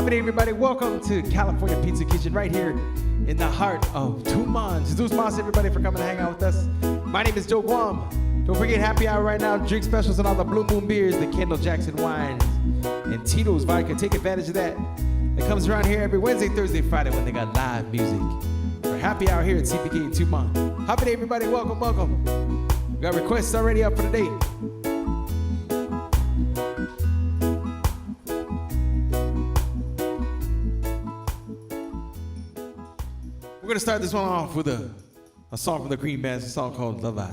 Happy everybody, welcome to California Pizza Kitchen right here in the heart of Tumon. Jesus mas everybody for coming to hang out with us. My name is Joe Guam. Don't forget happy hour right now, drink specials on all the Blue Moon beers, the Kendall Jackson wines, and Tito's vodka. Take advantage of that. It comes around here every Wednesday, Thursday, Friday when they got live music. For happy hour here at CPK in Tumon. Happy everybody, welcome, welcome. We got requests already up for the date. We're gonna start this one off with a song from the Green Bands, a song called Love I.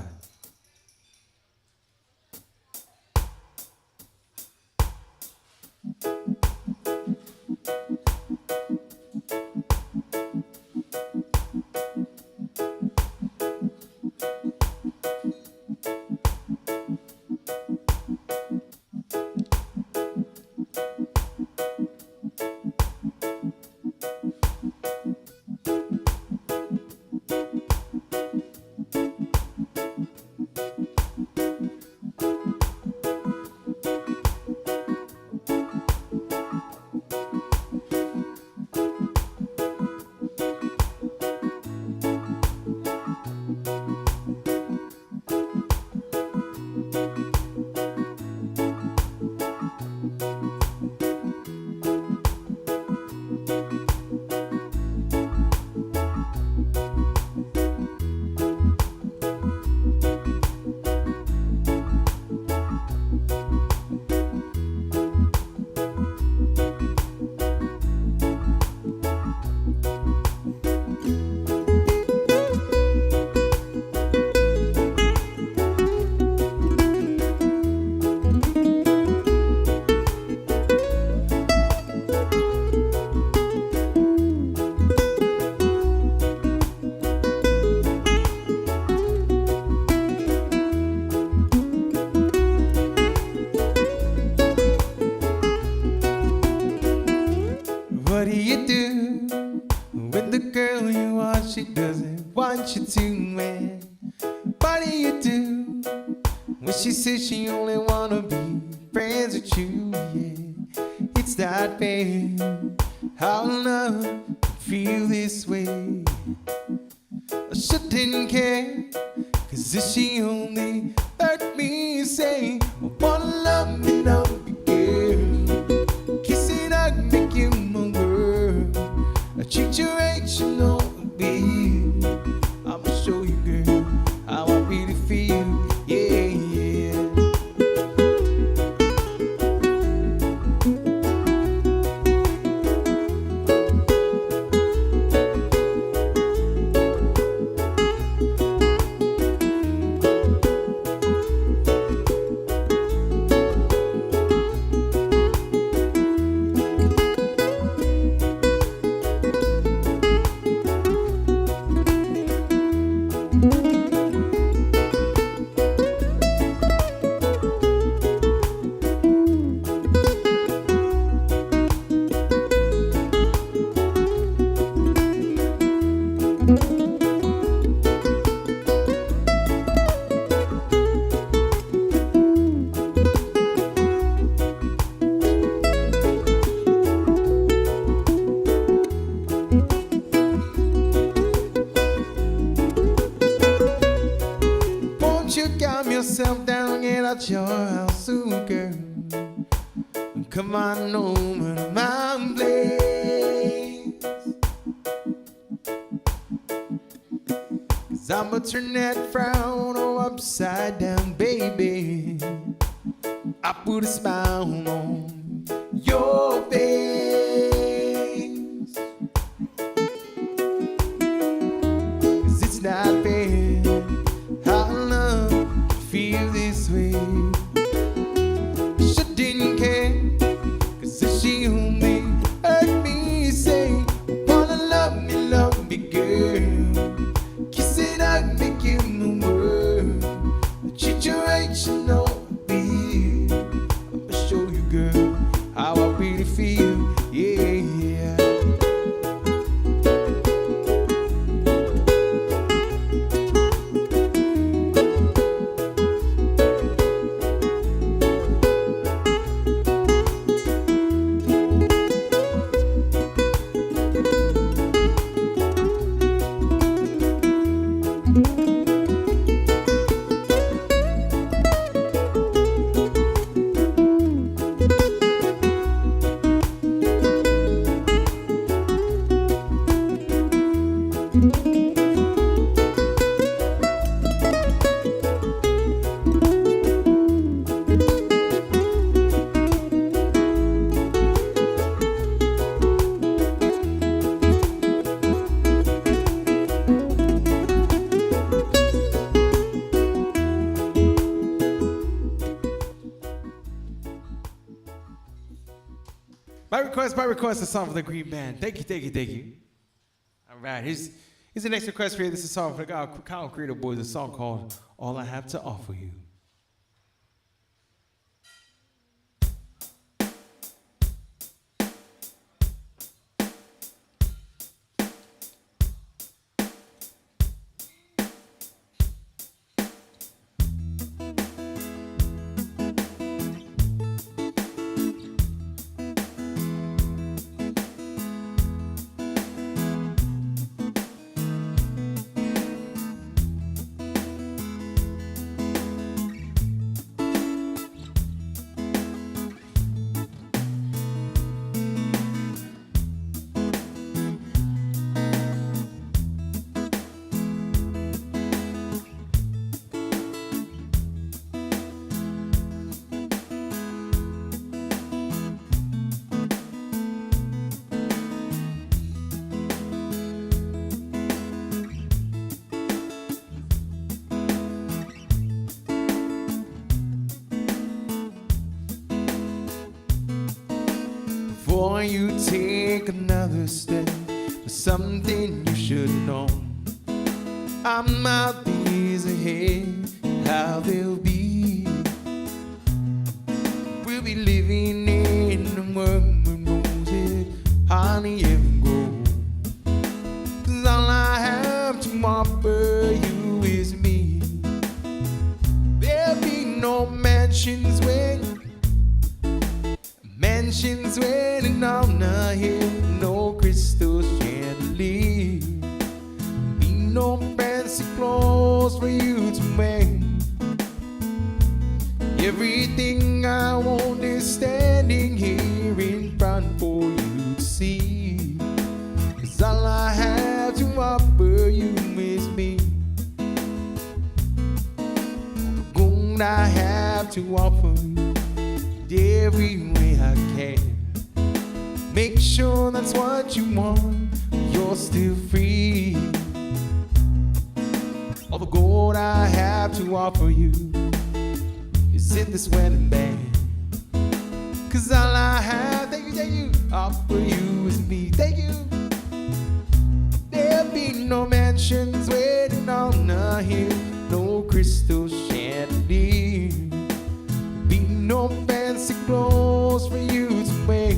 What do you do when the girl you want, she doesn't want you to, man? What do you do when she says she only wanna be friends with you, yeah? It's not fair how love can feel this way. I shouldn't care, cause if she only heard me say, I wanna love me, love you, girl. Kiss it, hug, make you my world. I treat you right, you know me. I'ma show you, girl, how I really feel, yeah, yeah. Calm yourself down, get out your house soon, girl. Come on over to my place, 'cause I'ma turn that frown all upside down, baby. I put a smile on your face, 'cause it's not fair how love can feel this way. Shouldn't care, 'cause if she only heard me say, wanna love me, girl. Kiss it, hug, make you my world. I treat you right, you know me. I'ma show you, girl, how I really feel, yeah, yeah. request a song for the Green Band. Thank you. All right, here's the next request for you. This is a song for the Kyle Creator Boys, a song called All I Have to Offer You. Before you take another step, there's something you should know. I'm out the years ahead, how they'll be. We'll be living in a world where roses hardly ever grow. 'Cause all I have to offer you is me. There'll be no mansions waiting on the hill, no crystal chandelier, be no fancy clothes for you to wear. Everything I want is standing here in front for you to see. 'Cause all I have to offer you is me. The gold I have to offer you every way I can. Make sure that's what you want, you're still free. All the gold I have to offer you is in this wedding band. 'Cause all I have, thank you, offer you is me, thank you. There'll be no mansions waiting on the hill, no crystal chandelier, be no fancy clothes for you to wear.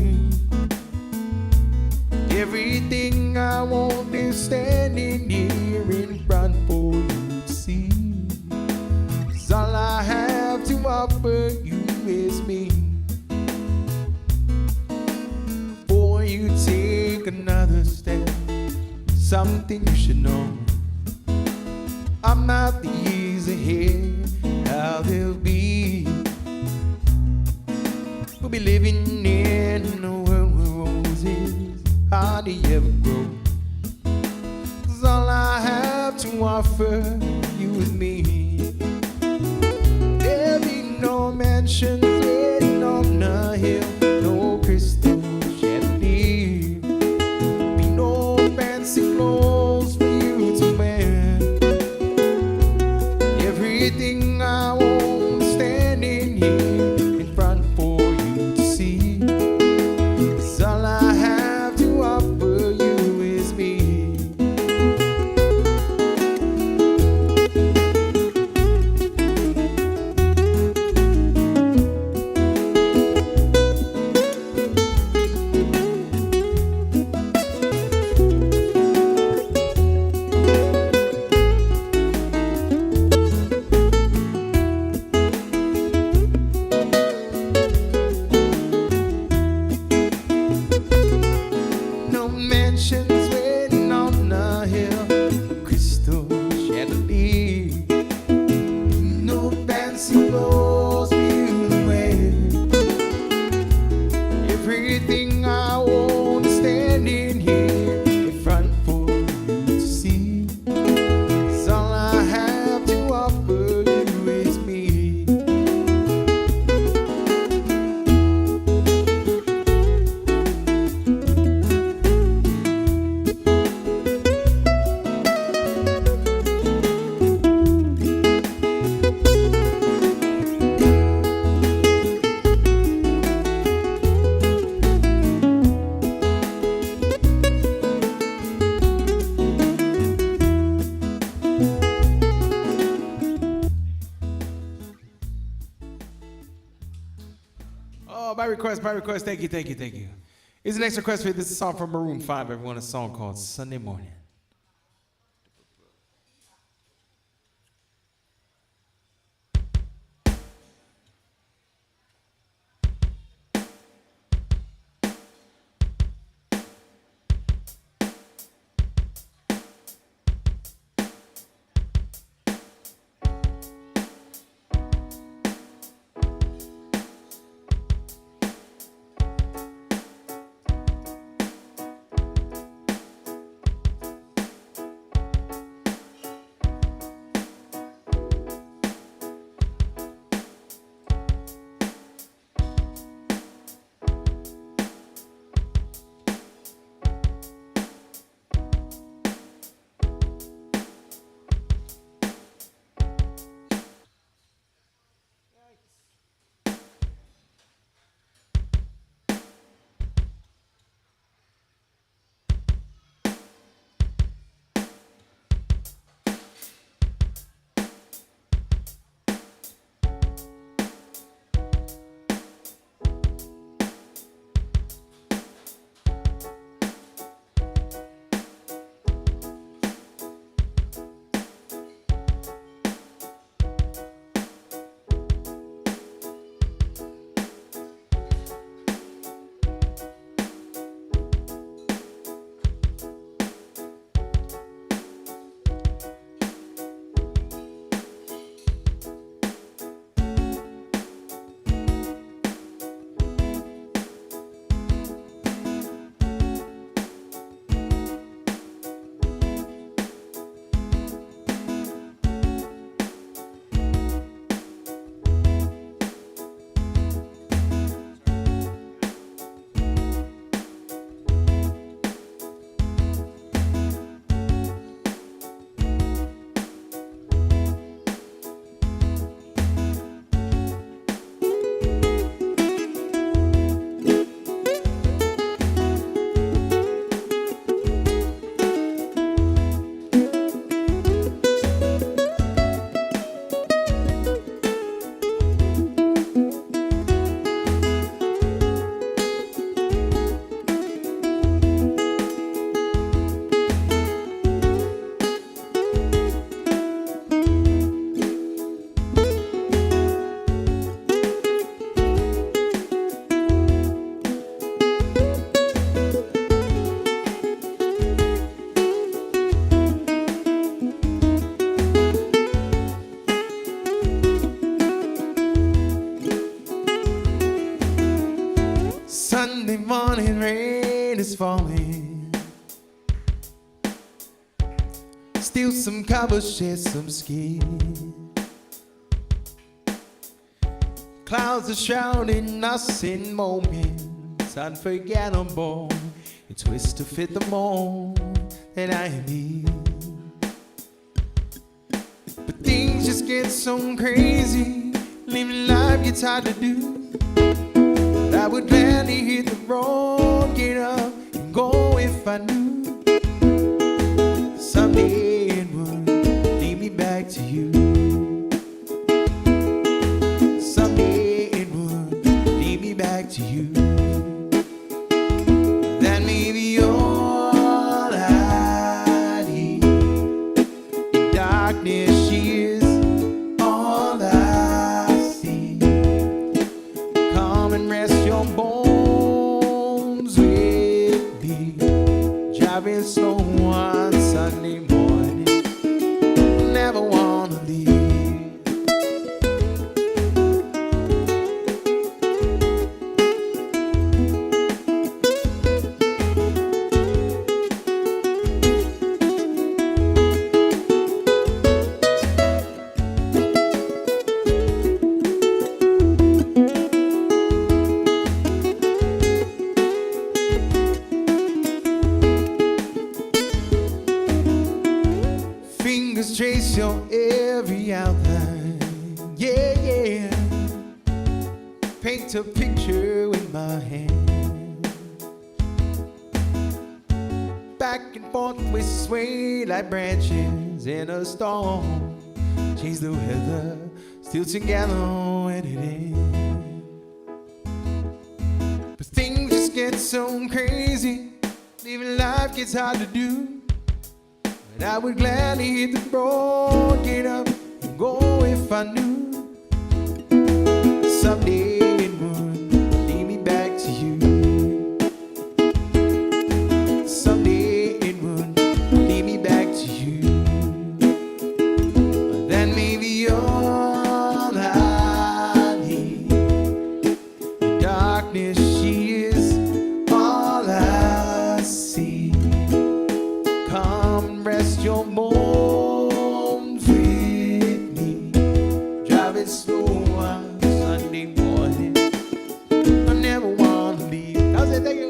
Everything I want is standing here in front for you to see. 'Cause all I have to offer you is me. Before you take another step, something you should know. I'm out the years ahead, how they'll be. We'll be living in a world where roses hardly ever grow. 'Cause all I have to offer you is me. There'll be no mansions waiting on the hill, no crystal chandelier, be no fancy clothes for you to wear. Everything I want is standing here in front for you to see. 'Cause all I have to offer you is me. No mansions waiting on the hill, crystal chandelier, no fancy clothes for you to wear. Everything I want is standing here in front for you to see. 'Cause all I have to offer you is me. request. Thank you. Here's the next request for you. This is a song from Maroon 5, everyone. A song called Sunday Morning. Sunday morning rain is falling. Still some covers, shed some skin. Clouds are shrouding us in moments unforgettable. A twist to fit the mold that I am in. But things just get so crazy. Living life gets hard to do. I would gladly hit the road, get up and go if I knew someday it would lead me back to you. Someday it would lead me back to you. That may be all I need. In darkness she is all I see. Come and rest your bones with me. Driving slow on Sunday morning. Never wanna leave. Fingers trace your every outline. Yeah, yeah. Paint a picture with my hand. Back and forth we sway like branches in a storm. Change the weather, still together when it ends. gets so crazy, living life gets hard to do. But I would gladly hit the road, get up and go if I knew someday it would lead me back to you. Someday it would lead me back to you. But that may be all I need. The darkness, she is all I see. Come and rest your bones with me. Drive it slow on Sunday morning. I never want to leave. How's it? Thank you.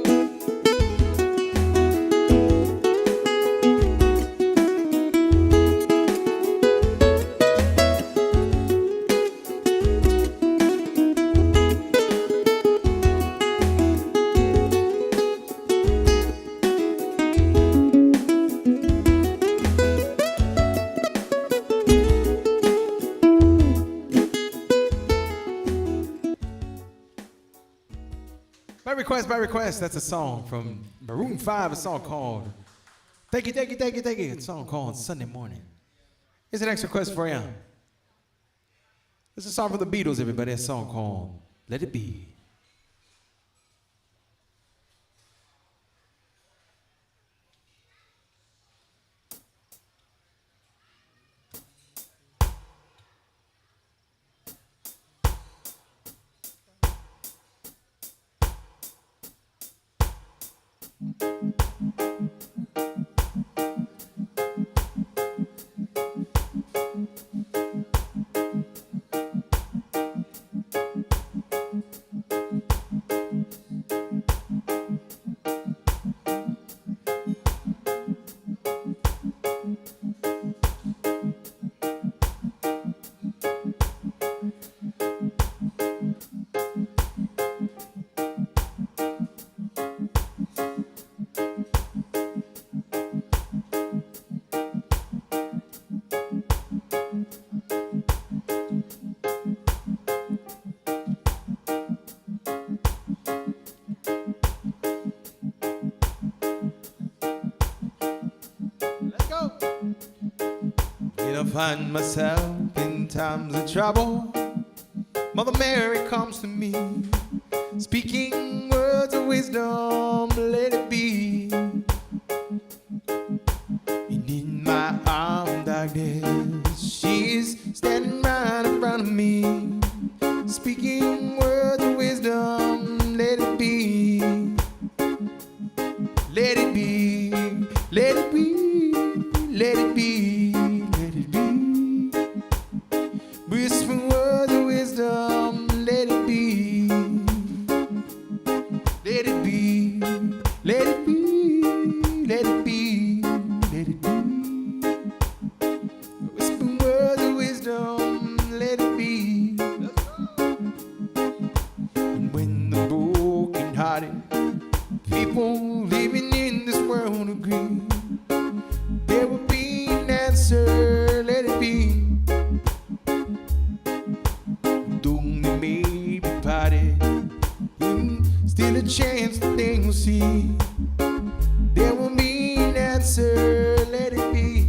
By request, that's a song from Maroon 5, a song called Thank You, Thank You, Thank You, Thank You. It's a song called Sunday Morning. Here's an next request for you. It's a song from the Beatles, everybody. A song called Let It Be. I find myself in times of trouble. Mother Mary comes to me, speaking words of wisdom, let it be. And in my arm darkness, she's standing right in front of me, speaking words of wisdom, let it be. Let it be, let it be, let it be. Whisper words of wisdom, let it be. Let it be, let it be, let it be, let it be. Whisper words of wisdom, let it be. And when the broken-hearted people living in this world agree, there will be an answer, let it be. Still a chance that they will see. There will be an answer, let it be.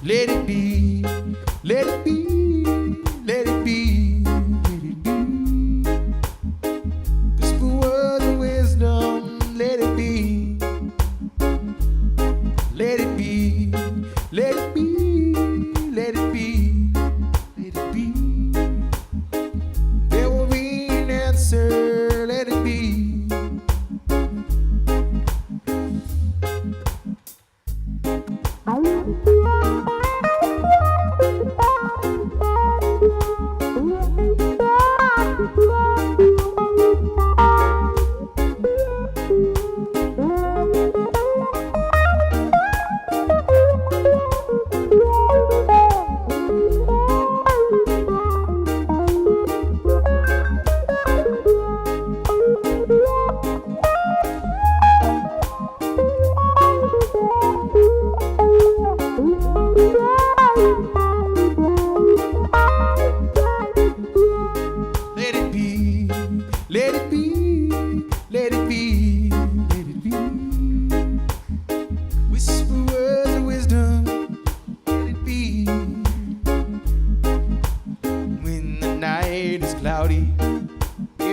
Let it be, let it be, let it be, let it be. Whisper words of wisdom, let it be. Let it be, let it be, let it be, let it be. There will be an answer, let it be.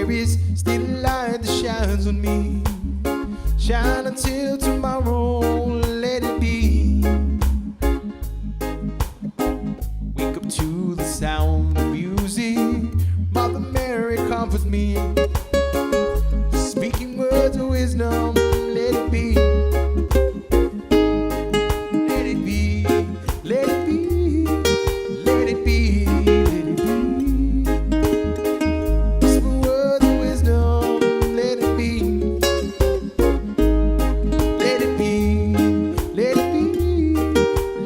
there is still a light that shines on me. Shine until tomorrow, let it be. Wake up to the sound of music. Mother Mary comforts me, speaking words of wisdom, let it be. Let it be, let it be, let it be, let it be. Whisper words of wisdom, let it be. Let it be, let it be,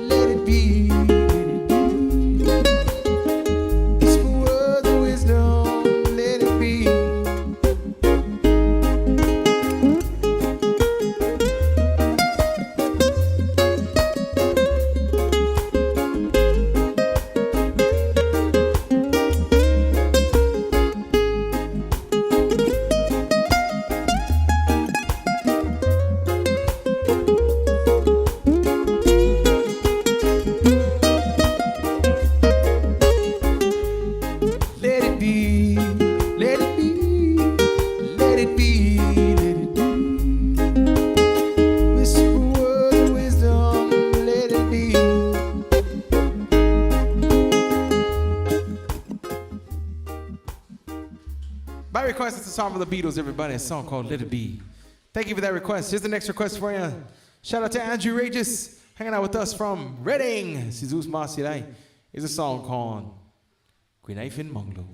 let it be, let it be. Whisper words of wisdom, let it be. Let it be, let it be, let it be, let it be. Whisper words of wisdom, let it be. By request, it's a song from the Beatles, everybody. A song called Let It Be. Thank you for that request. Here's the next request for you. Shout out to Andrew Regis, hanging out with us from Reading. Jesus Marcirai. Here's a song called Gwynafin Monglo.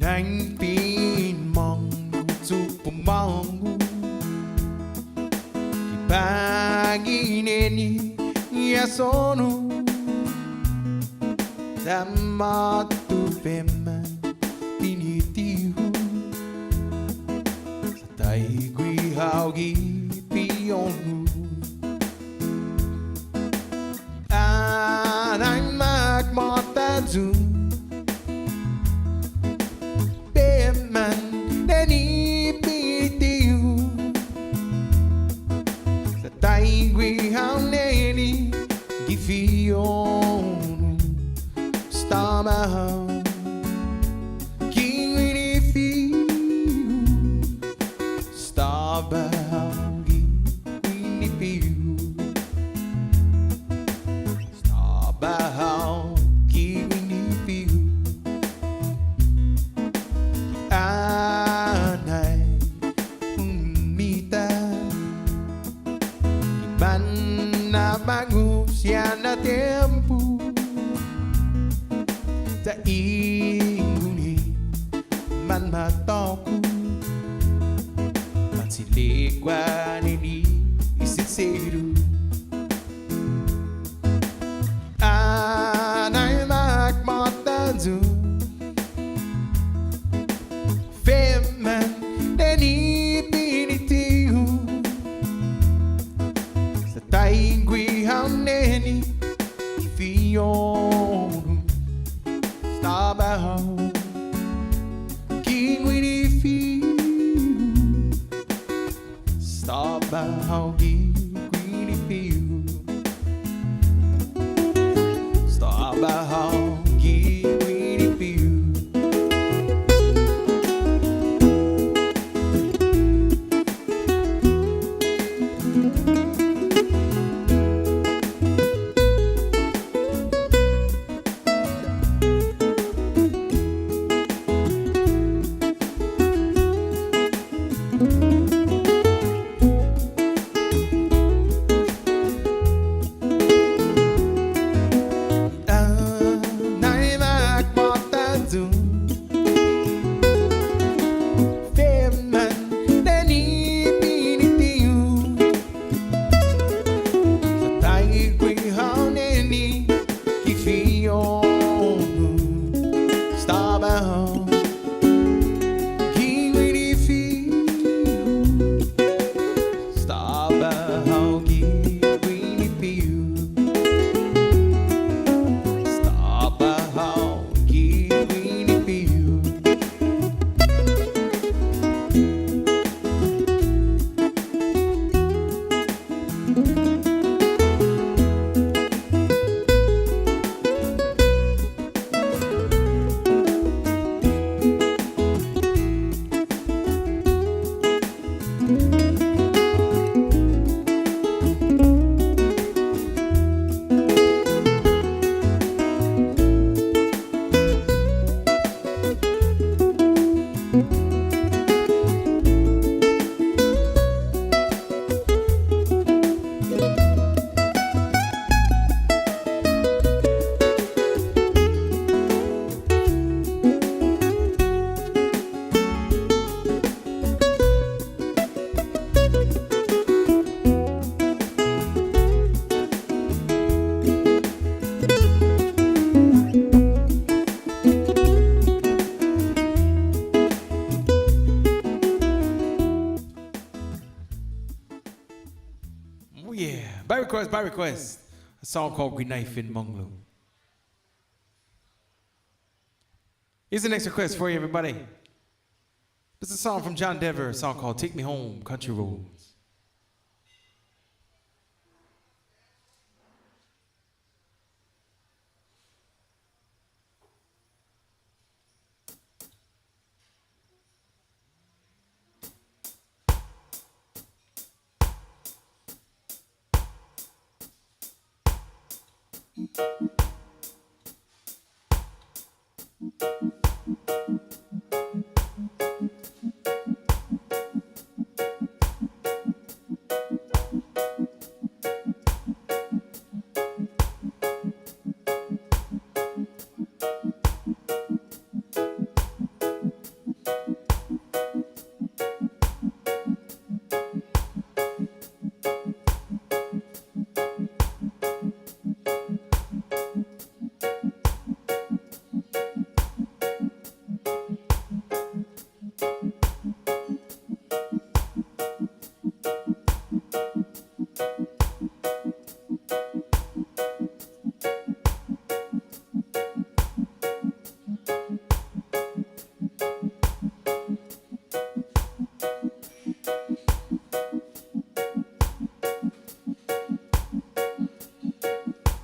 Gwynafin Monglo tupumangu Kipangineni yasono Tamatu fema pinitihu Satai gui haugi pionu Anay magmatazu Stop minggu ni man mataku Mansiligwa ni isisiru Anay magmatanzo Femman deni pinitihu Sa taingwi hauneni Fionu Stabaho Kingwini fiu Stabaho Kingwini fiu Stabaho Kingwini fiu By request, a song called Green Knife in Monglu. Here's the next request for you, everybody. This is a song from John Denver, a song called Take Me Home, Country Roads.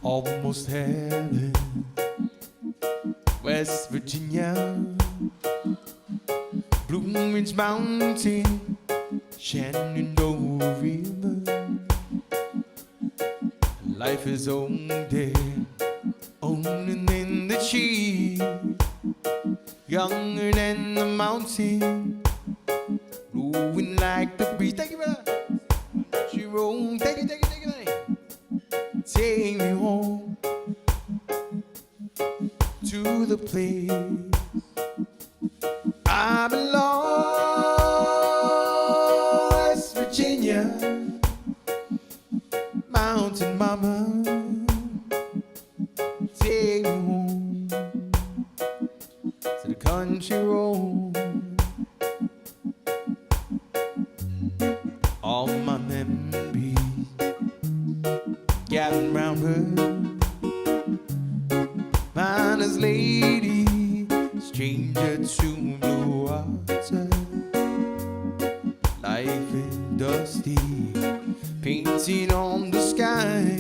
Almost heaven, West Virginia, Blue Ridge Mountain, Shenandoah River. Life is only in the tree, younger than the mountain, moving like the breeze. Thank you, brother. She roll, take it, take it, take it. Take me home to the place I belong. West Virginia, mountain mama, take me home to the country road. All my memories gathering round her, miner's lady, stranger to blue water. Life is dusty, painted on the sky,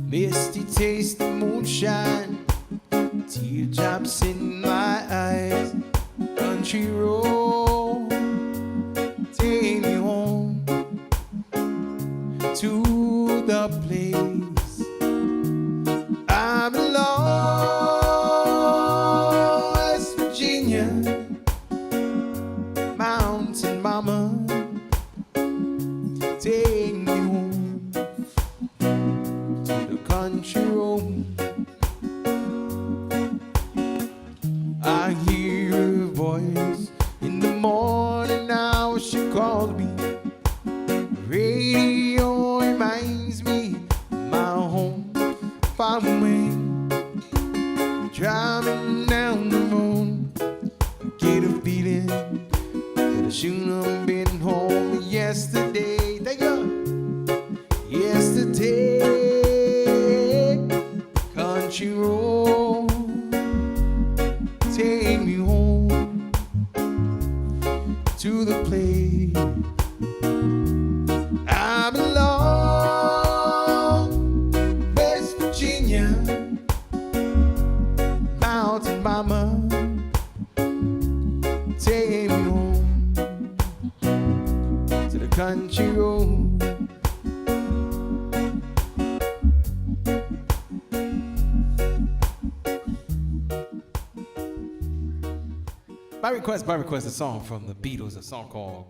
misty taste of moonshine, teardrops in my eyes. Country road, take me home to the place I belong. West Virginia, mountain mama, take me home to the country road. I hear her voice in the morning now, she calls me. Radio reminds me of my home far away. Driving down the road, I get a feeling that I shouldn't have been home yesterday. Thank you. Yesterday, country road, take me home to the place I belong. West Virginia, mountain mama, take me home to the country road. By request, a song from the Beatles, a song called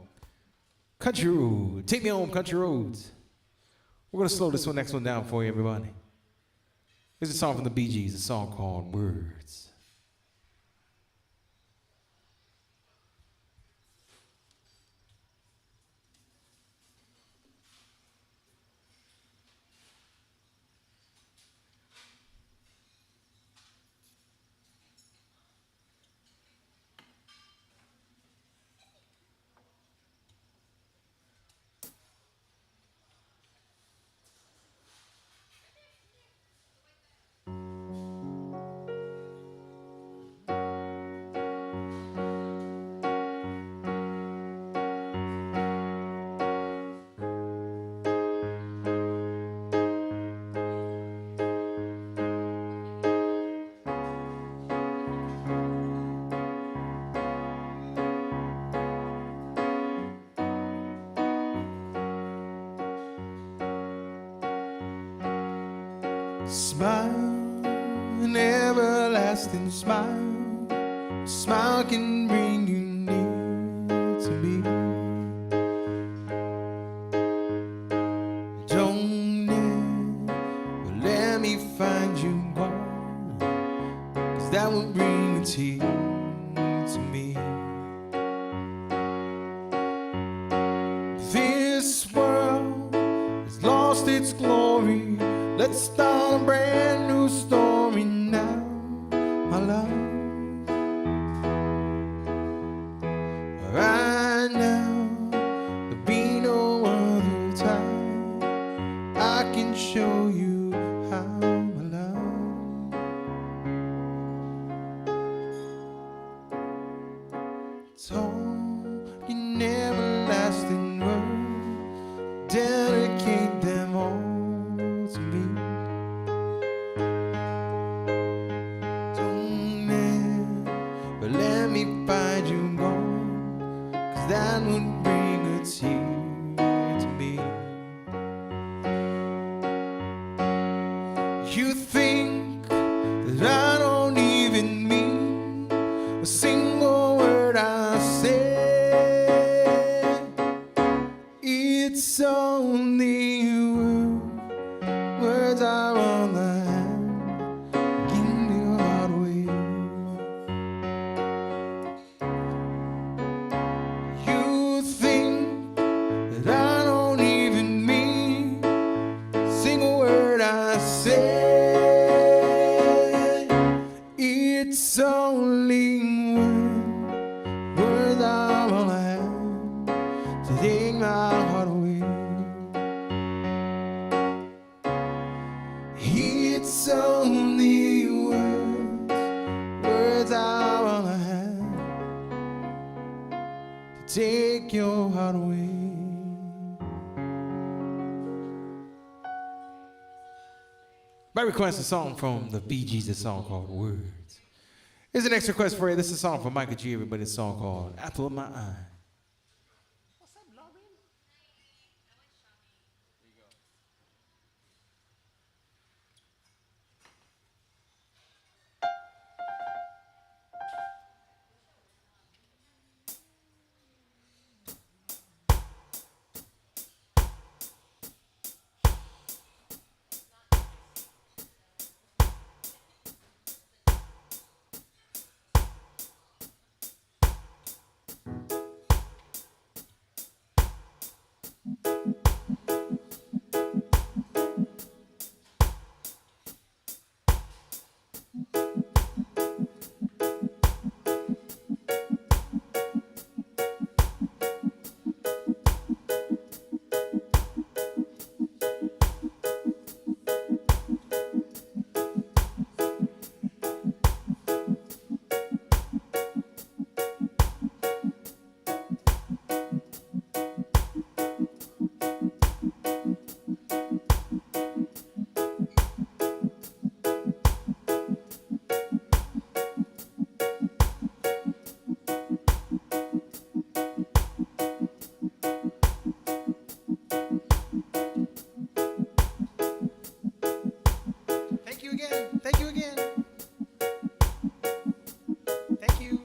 Country Road. Take me home, country roads. We're gonna slow this next one down for you, everybody. Here's a song from the Bee Gees, a song called Words. Smile, an everlasting smile. A smile can bring you near to me. Don't ever let me find you gone, 'cause that will bring a tear to me. This world has lost its glory. Let's start a brand new story now, my love. Right now, there'll be no other time I can show you how, my love. Talking everlasting words, dedicate them all to me. Don't ever let me find you gone, 'cause that would bring a tear to me. You think that I don't even mean a single word I say. It's only words are all I have. Give me your heart. only words are all I have to take my heart away. It's only words are all I have to take your heart away. By request, a song from the Bee Gees, a song called Words. Here's the next request for you. This is a song from Michael G. Everybody's song called Apple of My Eye. Thank you again. Thank you again. Thank you.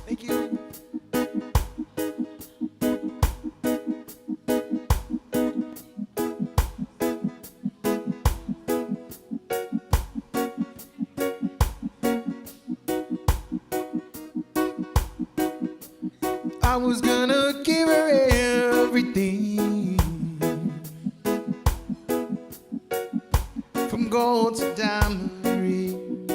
Thank you. I was gonna give her everything, from gold to diamond ring.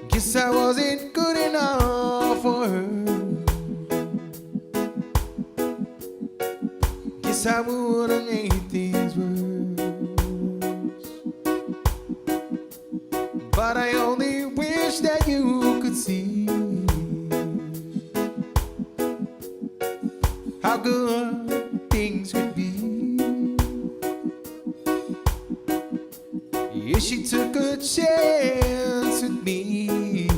Guess I wasn't good enough for her. Guess I would've made things worse. But I only wish that you could see how good things could be if she took a chance with me.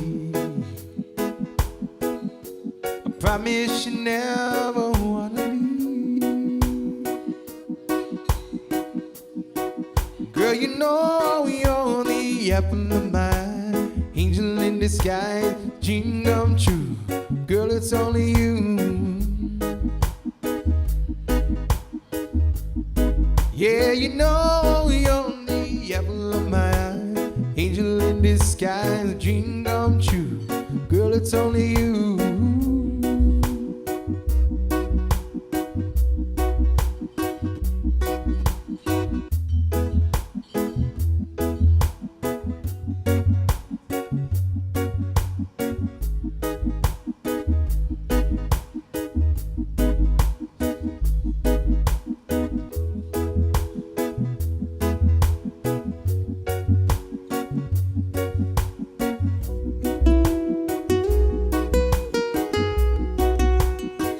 I promise you never wanna leave. Girl, you know you're the apple of my eye, angel in disguise, dream come true. Girl, it's only you. Yeah, you know you're the apple of my eye, angel in disguise, a dream come true. Girl, it's only you.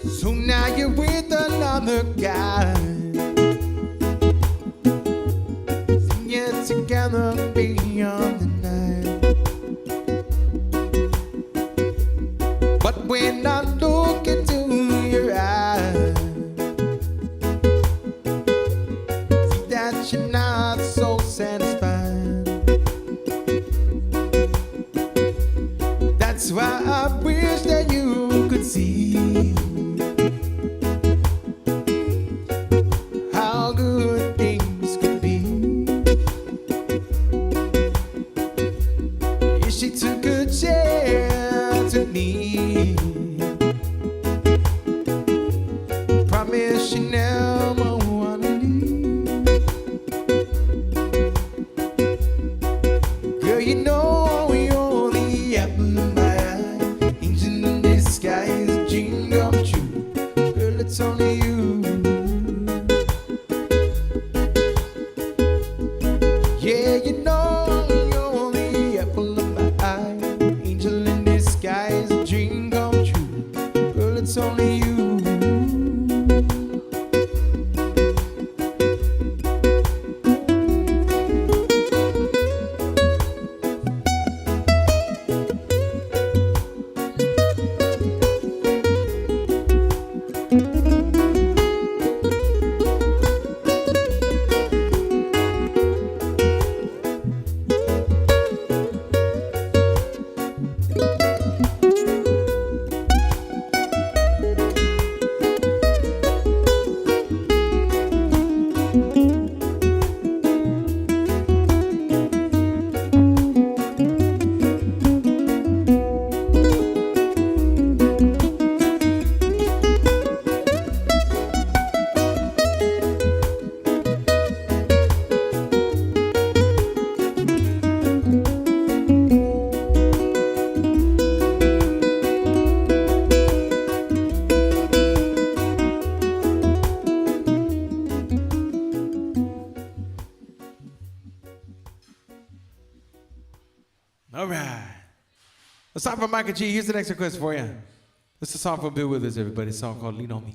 So now you're with another guy, and you're together beyond the night. But when I look into your eyes, see that you're not so satisfied. That's why I wish that you could see how good things could be if she took a chance song for Michael G. Here's the next request for you. This is a song for Bill Withers, everybody. It's a song called Lean On Me.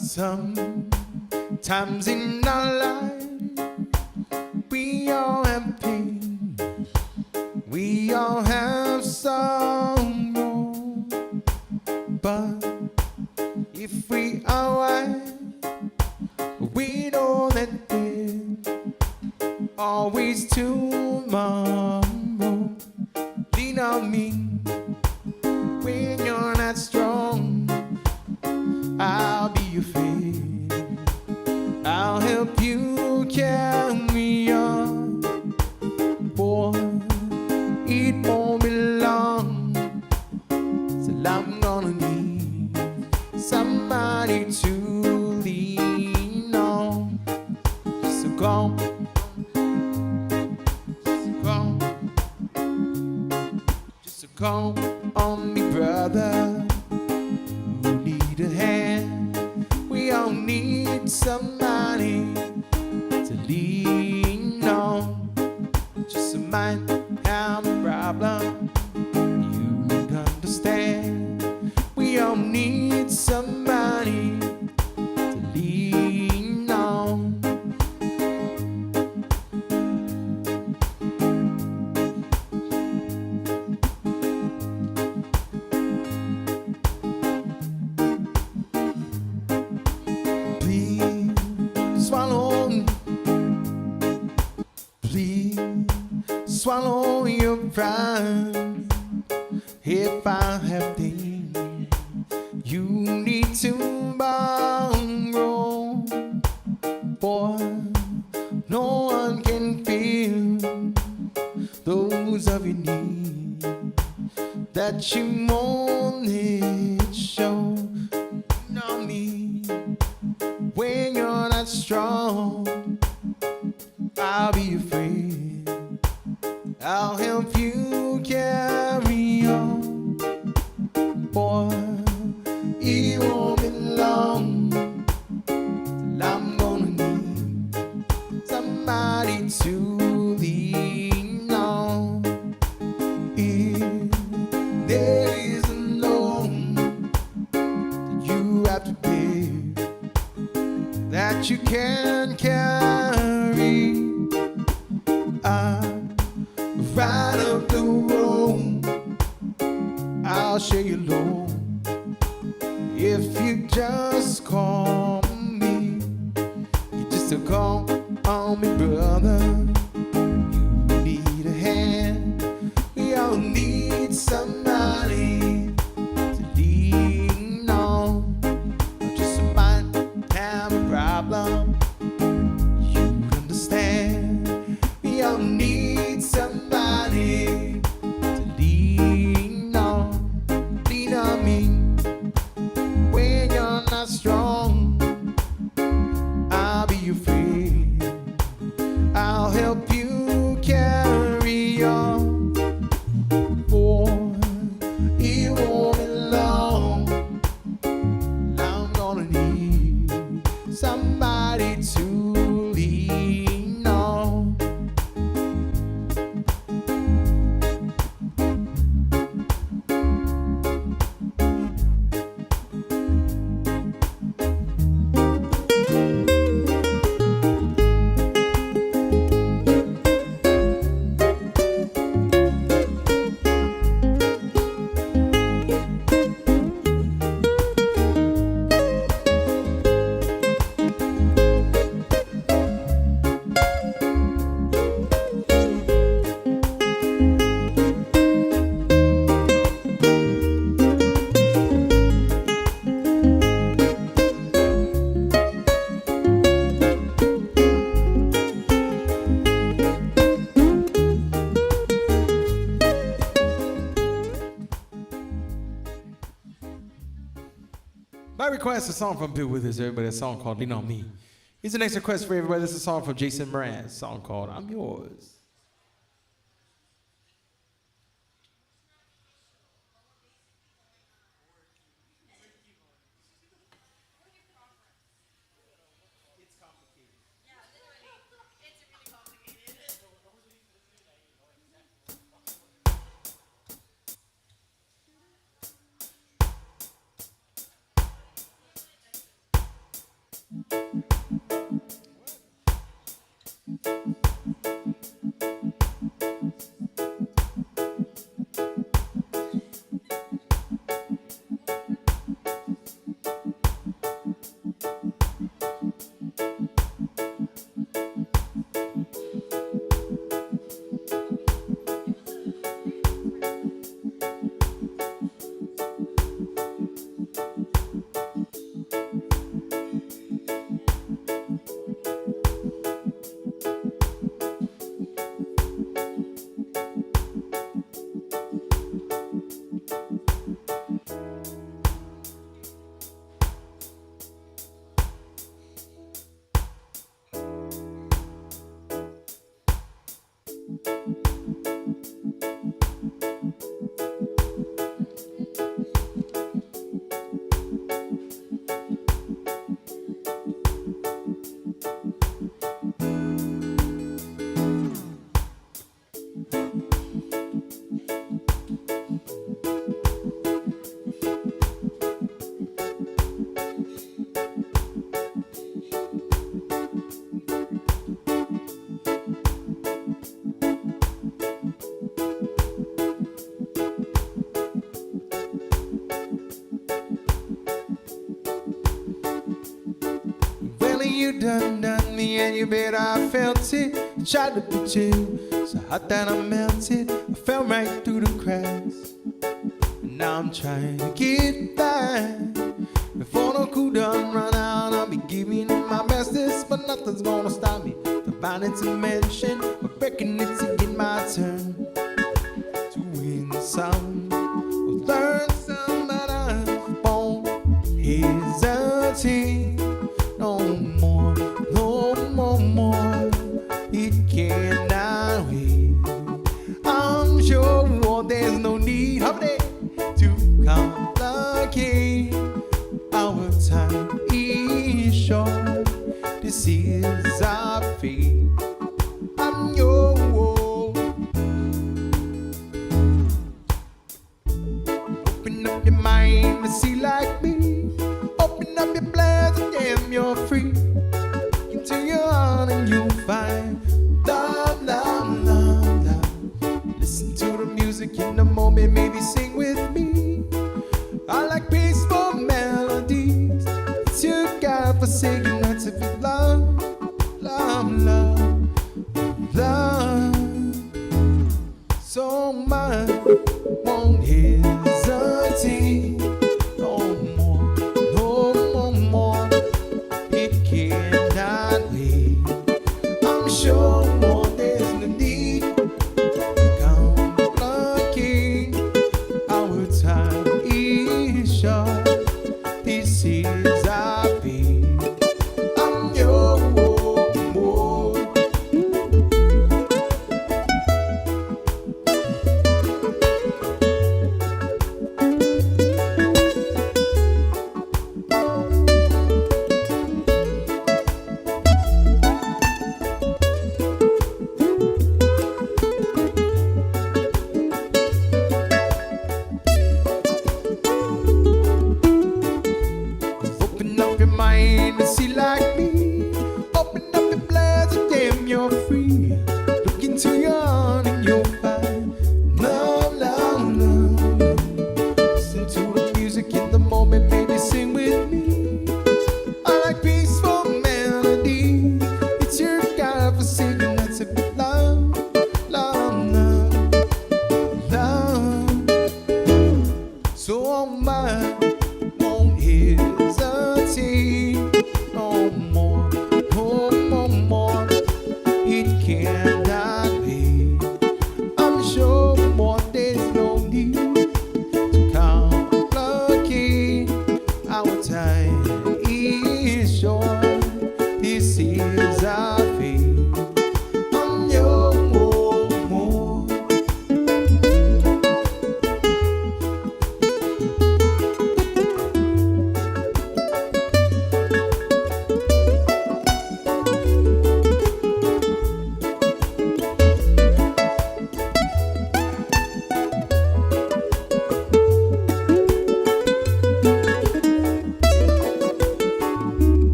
Sometimes in our life, we all have pain, we all have sorrow, but if we are wise, we know that there's always tomorrow. Lean on me when you're not strong, I'll be your friend, I'll help you carry on. Boy, it won't be long till I'm gonna need somebody to lean on. So come, just come on me, brother. You need a hand. We all need somebody to lean on. Just a mind have a problem, you'd understand. We all need somebody to lean on. Please swallow, please swallow your pride. If I have things you need to borrow, boy, no one can feel those of your needs that you only show. You know me when you're not strong, I'll be your friend, I'll help you carry on. Boy, it won't be long till I'm gonna need somebody to lean on. If there is a loan that you have to pay that you can't carry, I'm right up the road, I'll share your load. If you just call me, you just a call on me, brother. You need a hand, we all need somebody to lean on. Just a mind have a problem, you'd understand. We all need somebody to lean on. Lean on me when you're not strong, I'll be your friend, I'll help I request a song from Bill Withers, everybody, a song called Lean On Me. Here's the next request for everybody. This is a song from Jason Moran, a song called I'm Yours. You done me and you bet I felt it. Tried to be chill, so hot that I melted. I fell right through the cracks. And now I'm trying to get back. Before the cool done run out, I'll be giving it my bestest. But nothing's gonna stop me. Dividing to mention, but breaking it to get my turn. To win some, or learn some, but I won't hesitate. No more, no more, it cannot wait. I'm sure there's no need to complicate. Our time is short, this is our fate. I'm yours. Open up your mind and see like me. Open up your plans and damn, you're free. Into your heart and you'll find love, love, love, love. Listen to the music in the moment, maybe sing with me. I like peaceful melodies. It's your God-forsaken nights of your love, love, love, love. So much won't hesitate.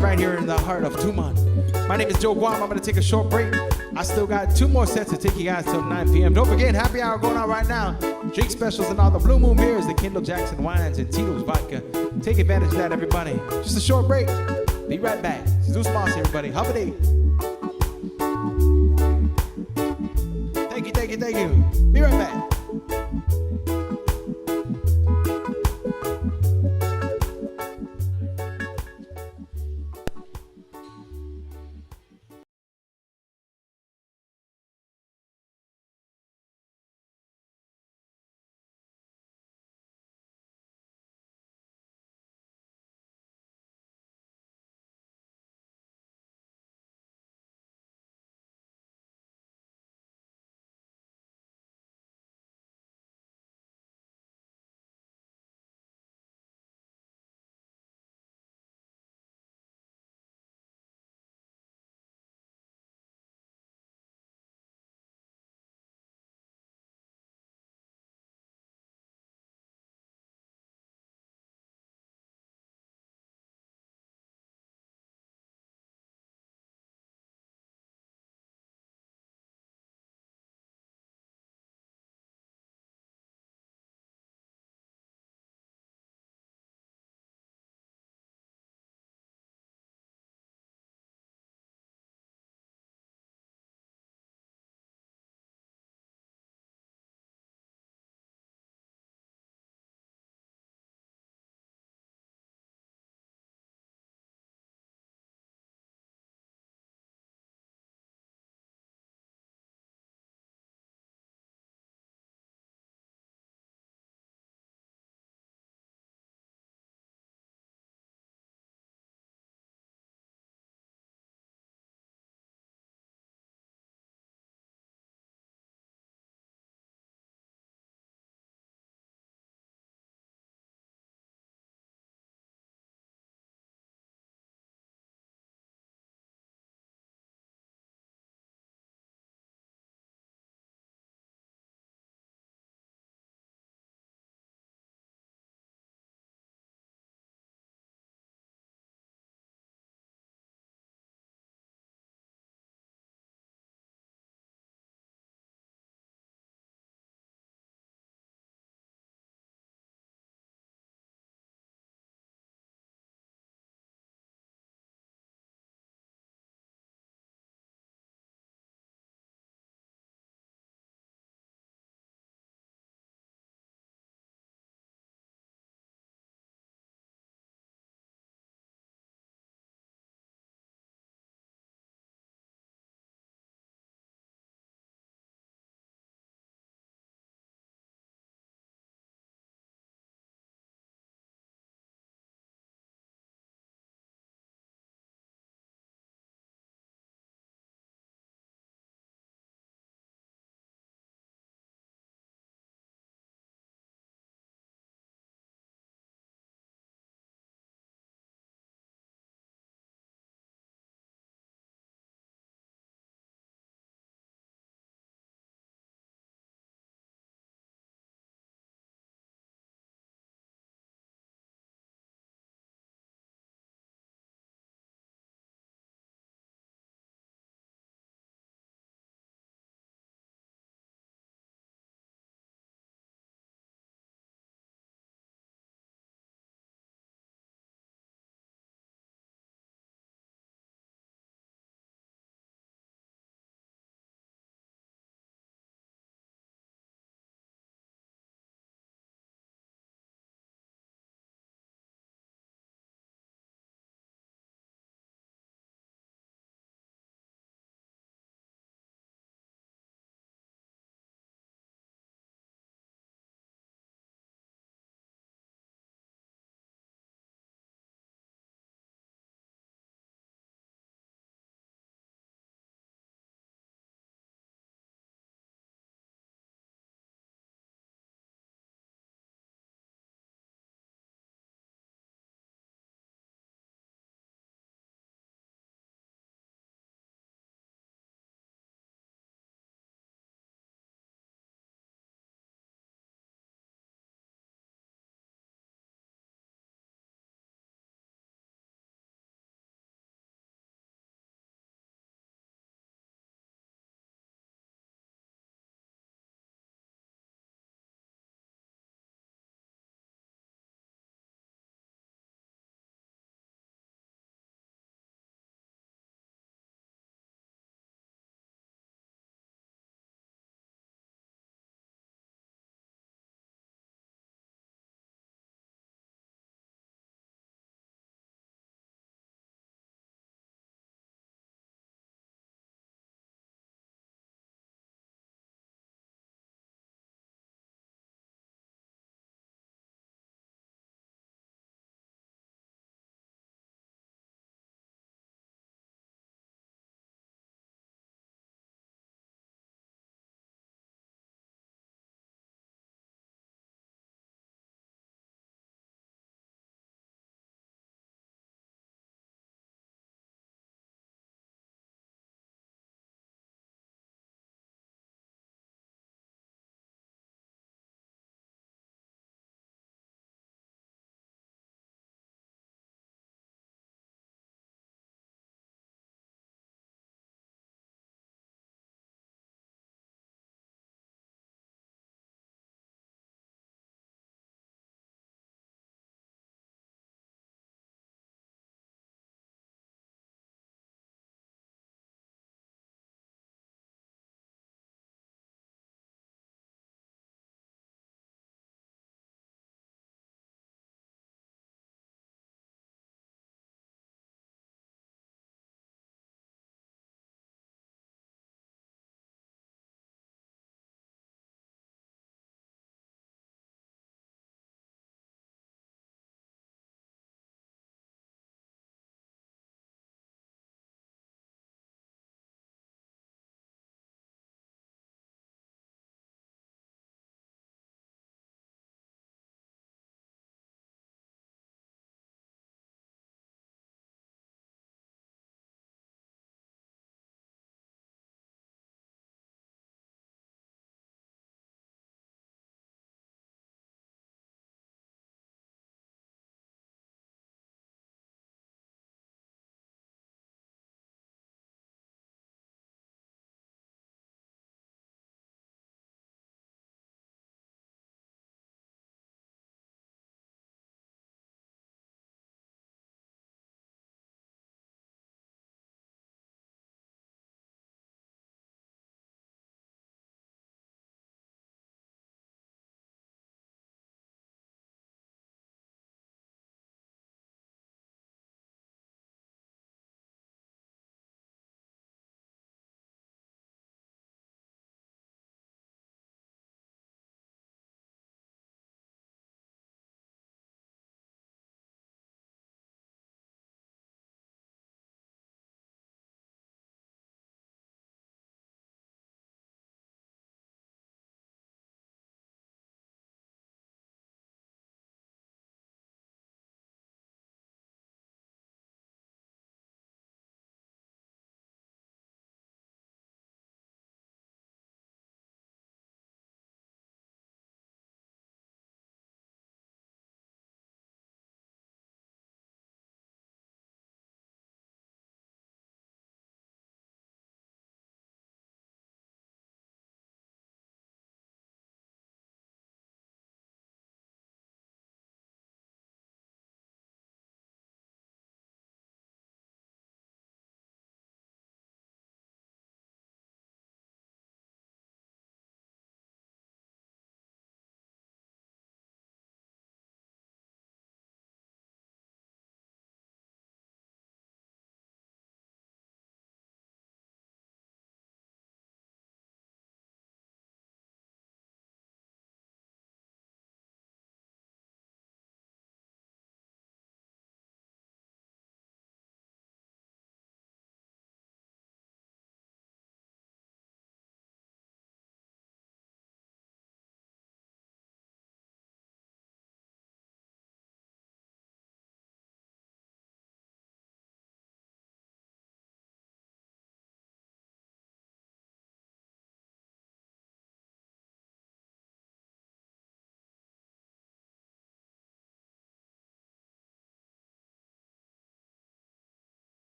location right here in the heart of Tumon. My name is Joe Guam. I'm gonna take a short break. I still got 2 more sets to take you guys till 9 p.m. Don't forget, happy hour going on right now. Drink specials and all the Blue Moon beers, the Kendall Jackson wines, and Tito's vodka. Take advantage of that, everybody. Just a short break. Be right back. Zeus Moss, everybody. Have a day. Thank you, thank you, thank you. Be right back.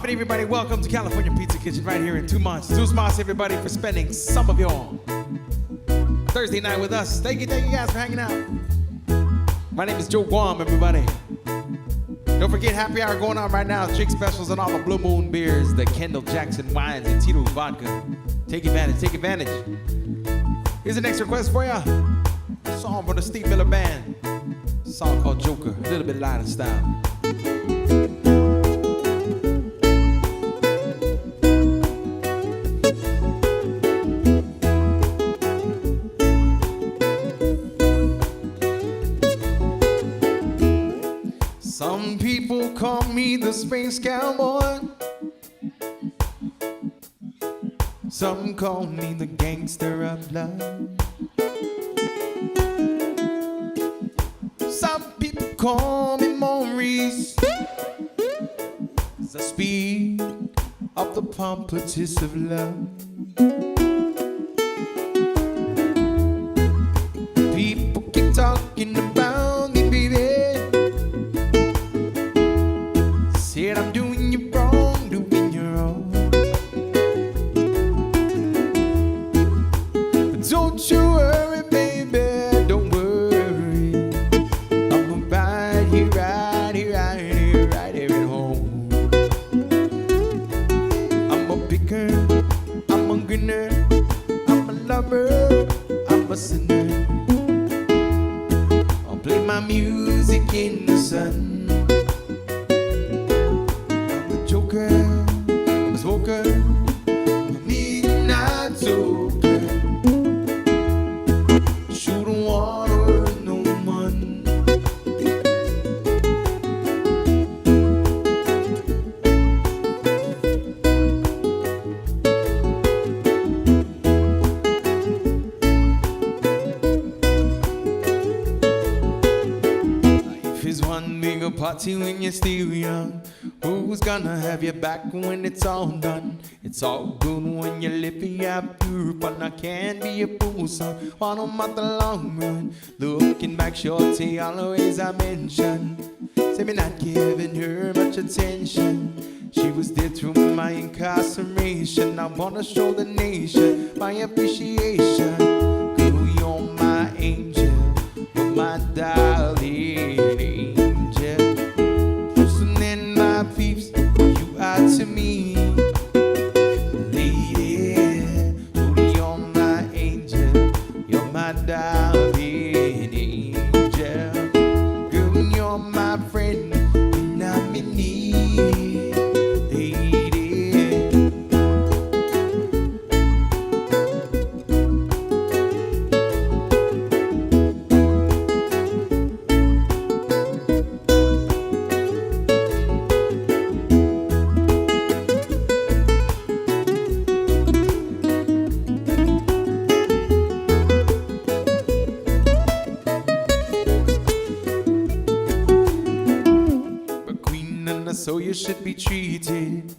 poppin', everybody? Welcome to California Pizza Kitchen right here in Tumon. Tusmas, everybody, for spending some of your Thursday night with us. Thank you guys for hanging out. My name is Joe Guam, everybody. Don't forget, happy hour going on right now. Drink specials on all the Blue Moon beers, the Kendall Jackson wines, and Tito's vodka. Take advantage, take advantage. Here's the next request for ya. A song for the Steve Miller Band. A song called Joker, a little bit lighter style. Some people call me the space cowboy. Some call me the gangster of love. Some people call me Maurice. The speed of the pompatus of love. People keep talking about me, baby. Said I'm doing you wrong, doing you wrong. But don't you worry, baby, don't worry. I'm right here, right here, right here, right here at home. I'm a picker, I'm a grinner, I'm a lover, I'm a sinner. I'll play my music in the sun. I'm a smoker, I'm a midnight toker. Shoot water, no one. Life is one bigger party when you're still young. Who's gonna have your back when it's all done? It's all good when you're living out pure fun. I can't be a fool, son, while I'm at the long run. Looking back, shorty, always I mention. Say me not giving her much attention. She was there through my incarceration. I wanna show the nation my appreciation. Girl, you're my angel, you're my darling angel. Peeps, you are to me, lady. You're my angel, you're my darling angel. Girl, you're my friend when I'm in need, lady. So you should be treated.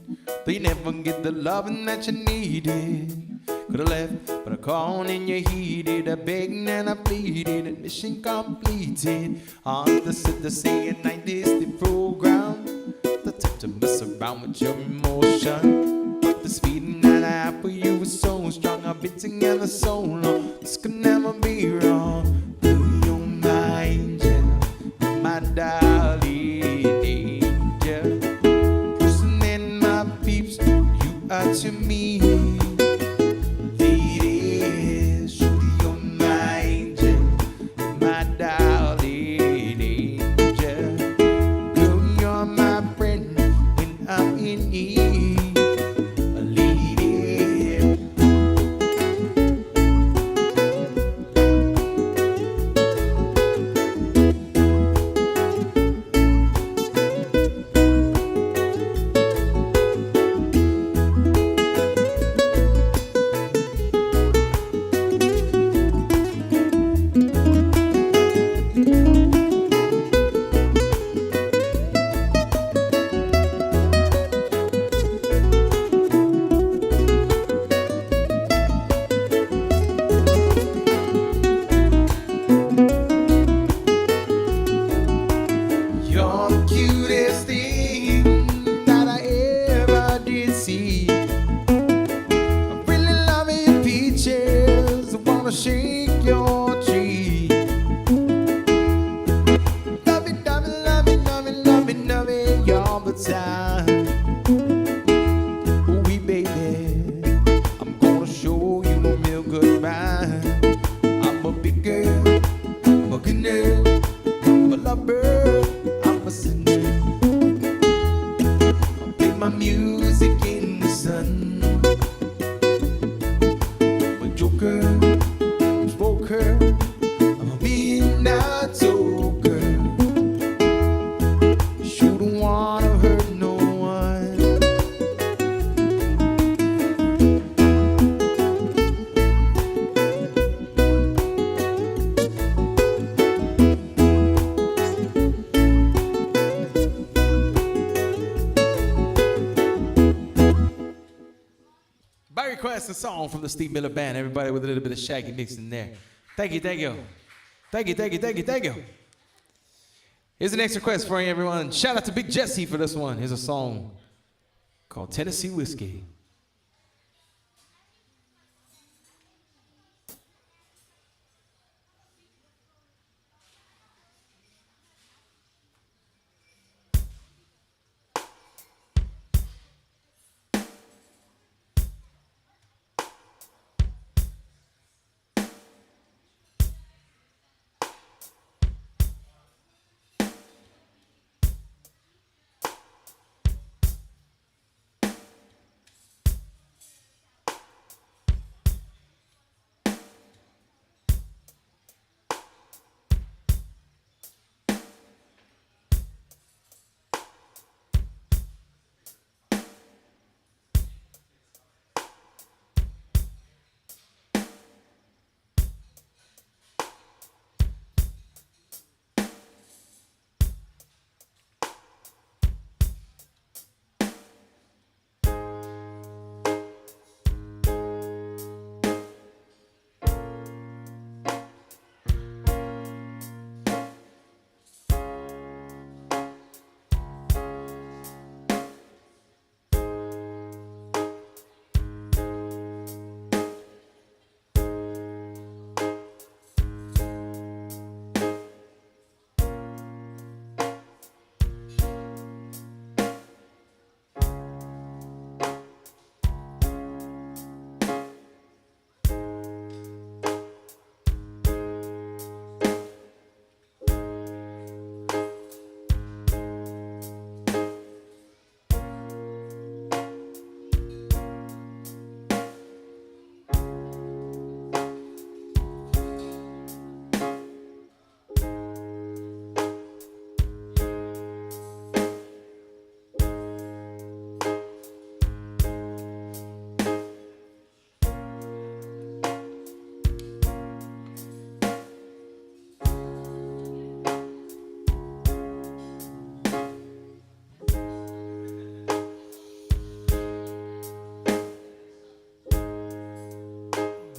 They never get the loving that you needed. Could've left, but I called and you heeded. I begged and I pleaded, and mission completed. On the set to say at night is the program. The type to mess around with your emotion. But this feeling that I have for you is so strong. I've been together so long, this could never be wrong. Girl, you're my angel, you're my darling angel. To me, lady, surely you're my angel, my darling angel. Girl, you're my friend when I'm in need, lady. girl, I'm a good nerd, I'm a lover, I'm a sinner. I play my music in the sun. I'm a joker, I'm a smoker, I'm a midnight toker. Sure don't wanna hurt no one. By request, a song from the Steve Miller Band. Everybody with a little bit of Shaggy mixed in there. Thank you, thank you. Thank you, thank you, thank you, thank you. Here's the next request for you, everyone. Shout out to Big Jesse for this one. Here's a song called Tennessee Whiskey.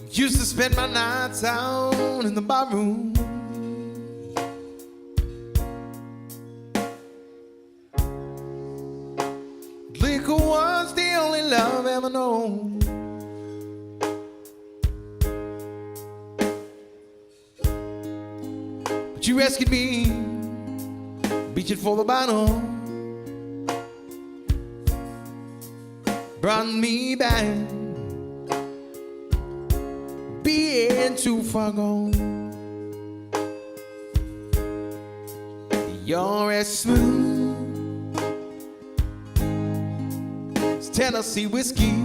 Used to spend my nights out in the barroom. Liquor was the only love ever known. But you rescued me, reaching for the bottle, brought me back, being too far gone. You're as smooth as Tennessee whiskey.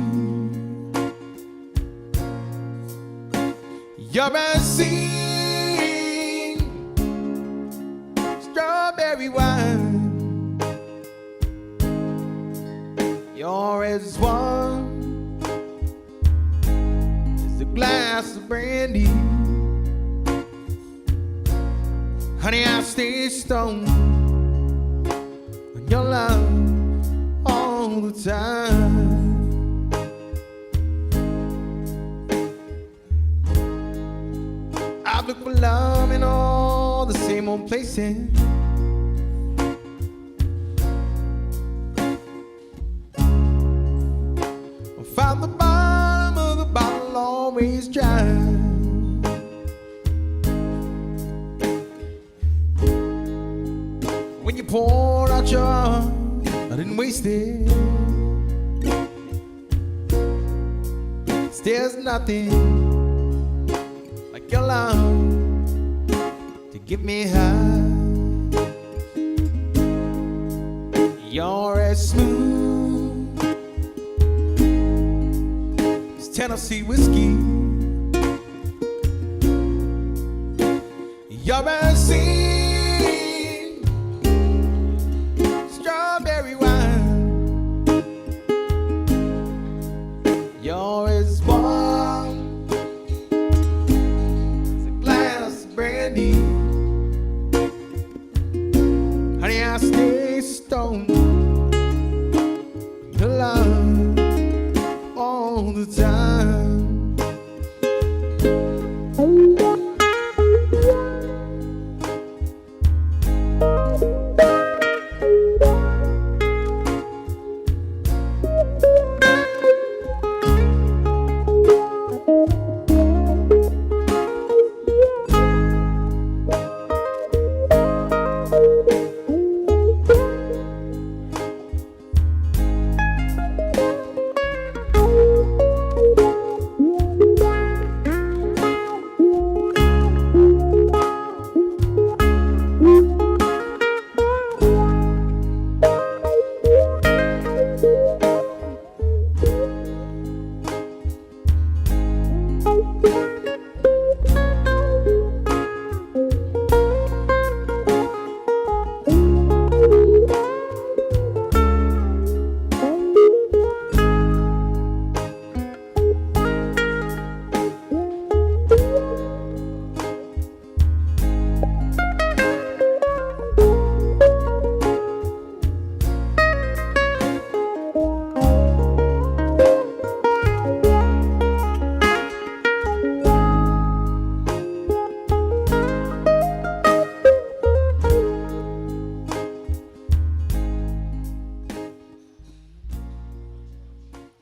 You're as sweet strawberry wine. You're as warm as a glass of brandy. Honey, I stay stoned on your love all the time. I've looked for love in all the same old places. I found the bottom of the bottle always dry. When you poured out your heart, I didn't waste it. There's nothing like your love get me high. You're as smooth as Tennessee whiskey. You're as sweet strawberry wine. You're as warm as a glass of brandy. Honey, I stay stoned in love all the time.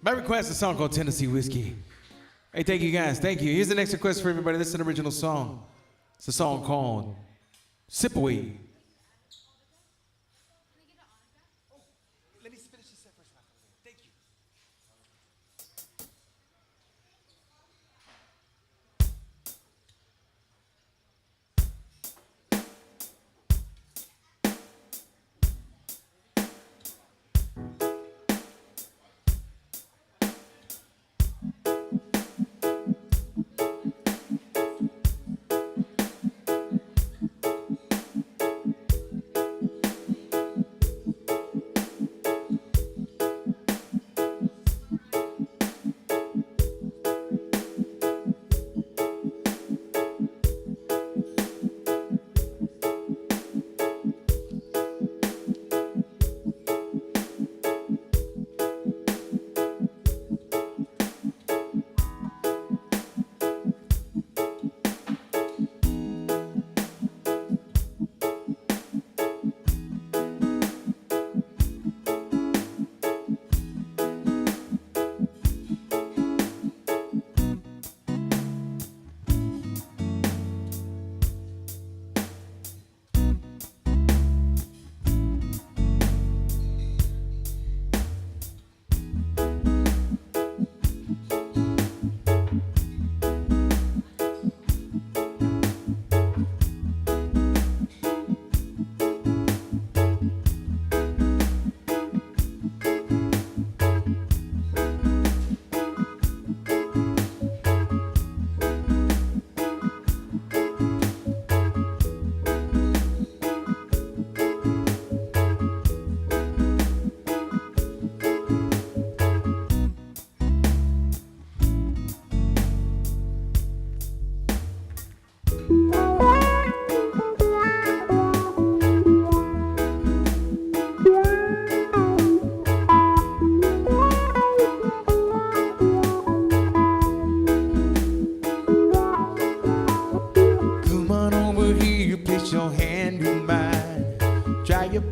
My request is a song called Tennessee Whiskey. Hey, thank you guys, thank you. Here's the next request for everybody. This is an original song. It's a song called Sip Away. Let me finish this set first. Thank you.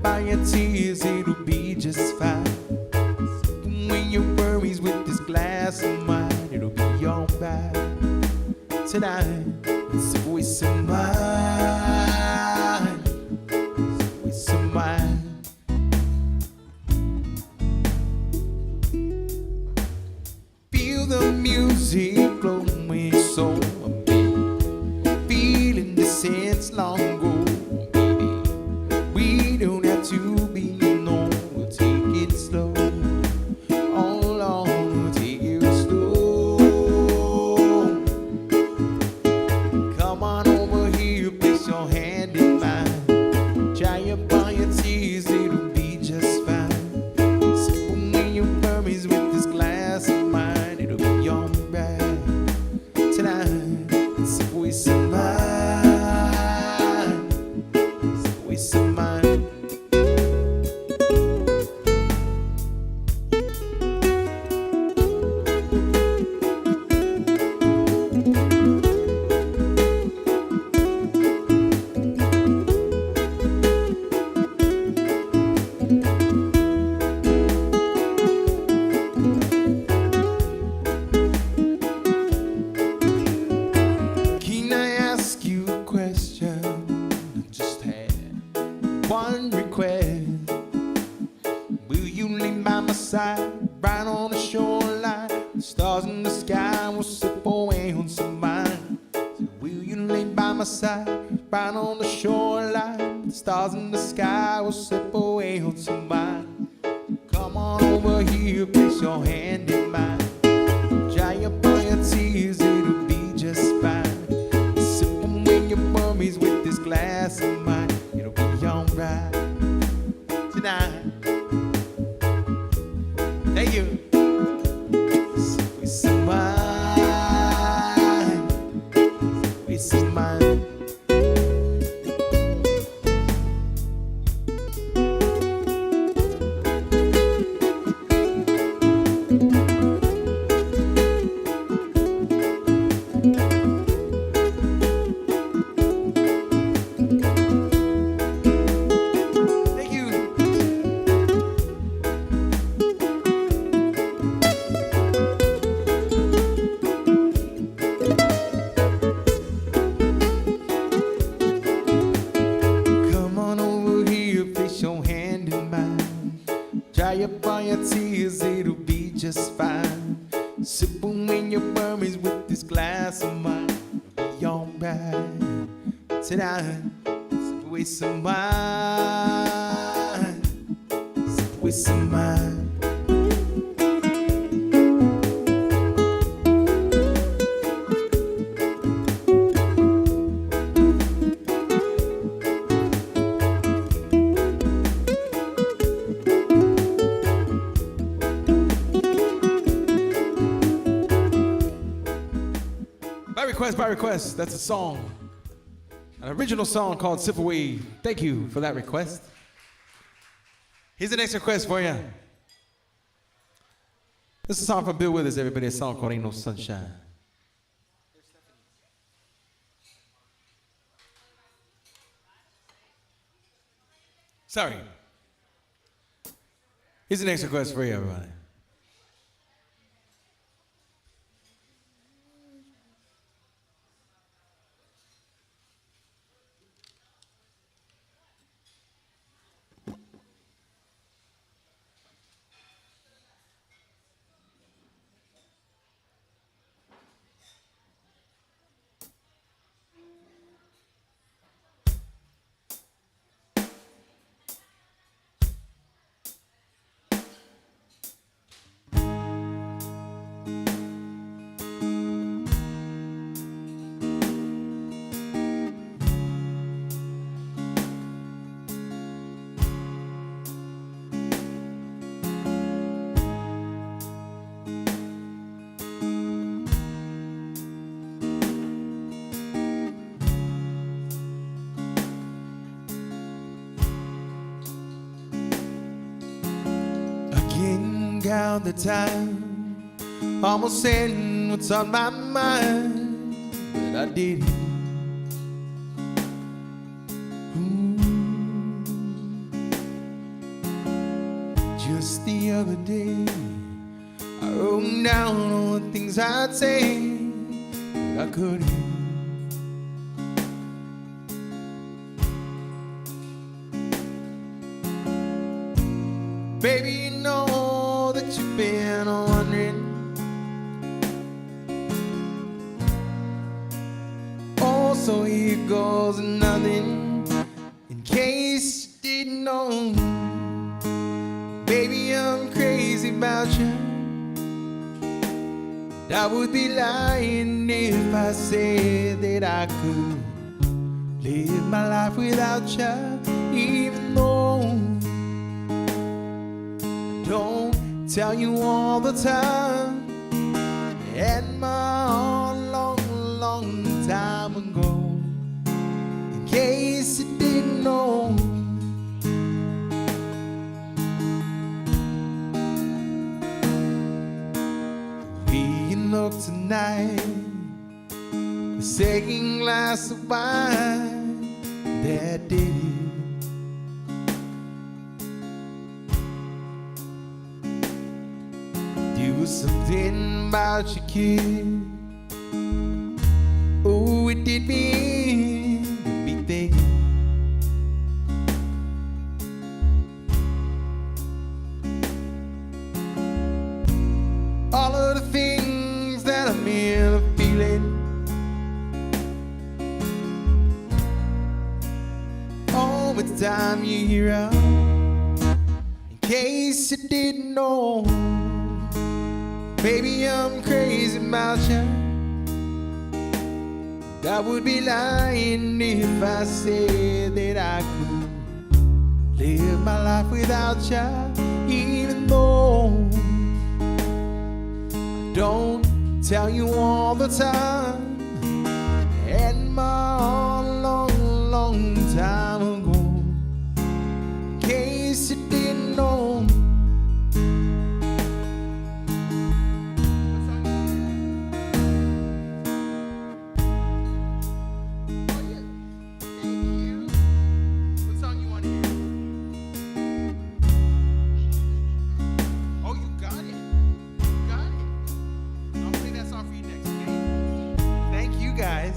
By your tears, it'll be just fine. When your worries with this glass of mine, it'll be alright. Tonight, it's a waste of mine. It's a waste of mine. Feel the music flowing so I'm feeling this since long ago. one request. Will you lay by my side, right on the shoreline? The stars in the sky will slip away onto mine. So will you lay by my side, right on the shoreline? The stars in the sky will slip away onto mine. Come on over here, place your hand in mine. Dry up all your tears, it'll be just fine. Sip away your worries with this glass of mine. It'll be alright tonight. Thank you. Sweet some wine, sweet some wine. Dry up all your tears, it'll be just fine. Sip away your worries with this glass of mine. It'll be alright tonight. Sip away some wine, sip away some wine. By request, that's a song, an original song called Sip Away. Thank you for that request. Here's the next request for you. This is a song from Bill Withers, everybody, a song called Ain't No Sunshine. Sorry. Here's the next request for you, everybody. Count the time, almost saying what's on my mind, but I didn't. Just the other day, I wrote down all the things I'd say, but I couldn't. Baby, you know that you've been wondering. Oh, so here goes nothing. In case you didn't know, baby, I'm crazy about you. I would be lying if I said that I could live my life without you, even though don't tell you all the time. And my heart long time ago, in case you didn't know. The way you look tonight, the second glass of wine that did it. There was something about your kid. Oh, it did me thinking. it's time you hear out. In case you didn't know, baby, I'm crazy about you. I would be lying if I said that I could live my life without you, even though I don't tell you all the time. And my long, long time ago, in case you didn't know. Guys,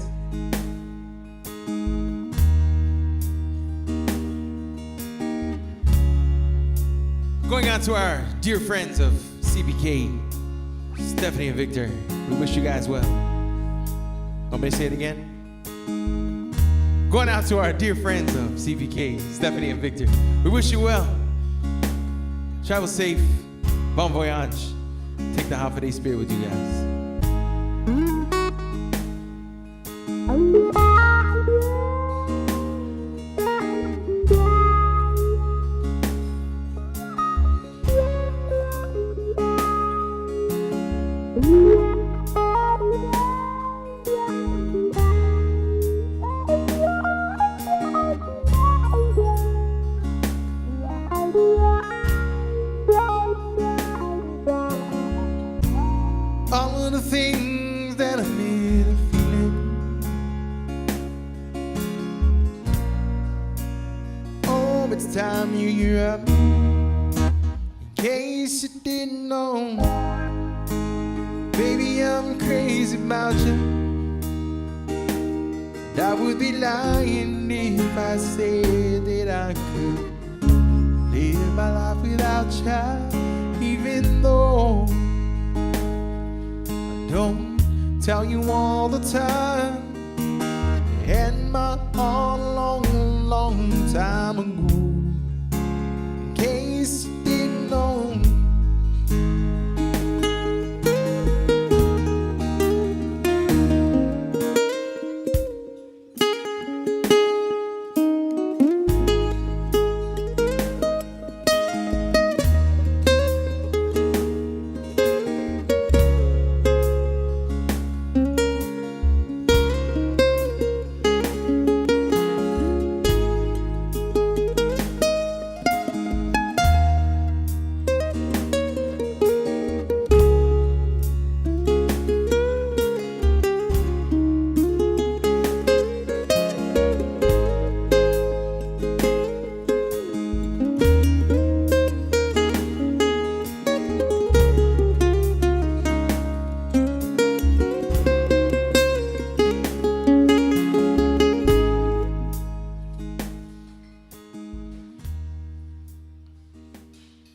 going on to our dear friends of CPK, Stephanie and Victor. We wish you guys well. Want me to say it again? Going out to our dear friends of CPK, Stephanie and Victor. We wish you well. Travel safe. Bon voyage. Take the holiday spirit with you guys. All of the things that I made a feeling. Oh, it's time you hear up. In case you didn't know, baby, I'm crazy about you. And I would be lying if I said that I could live my life without you, even though don't tell you all the time. And my long, long time ago, in case you didn't know.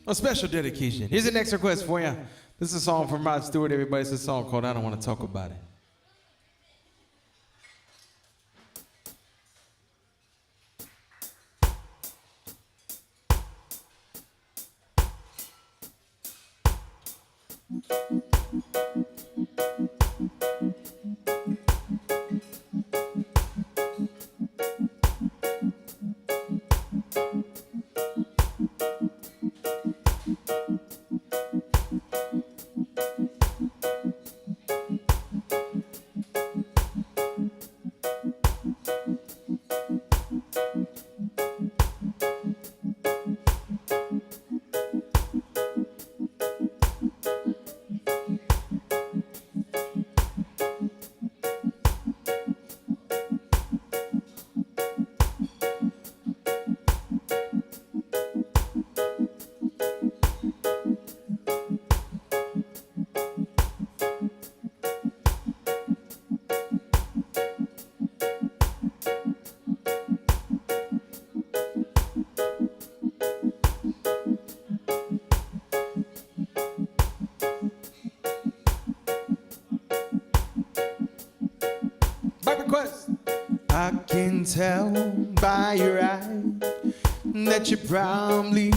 A special dedication. Here's the next request for you. This is a song from Rod Stewart, everybody. It's a song called I Don't Want to Talk About It. tell by your eyes that you're probably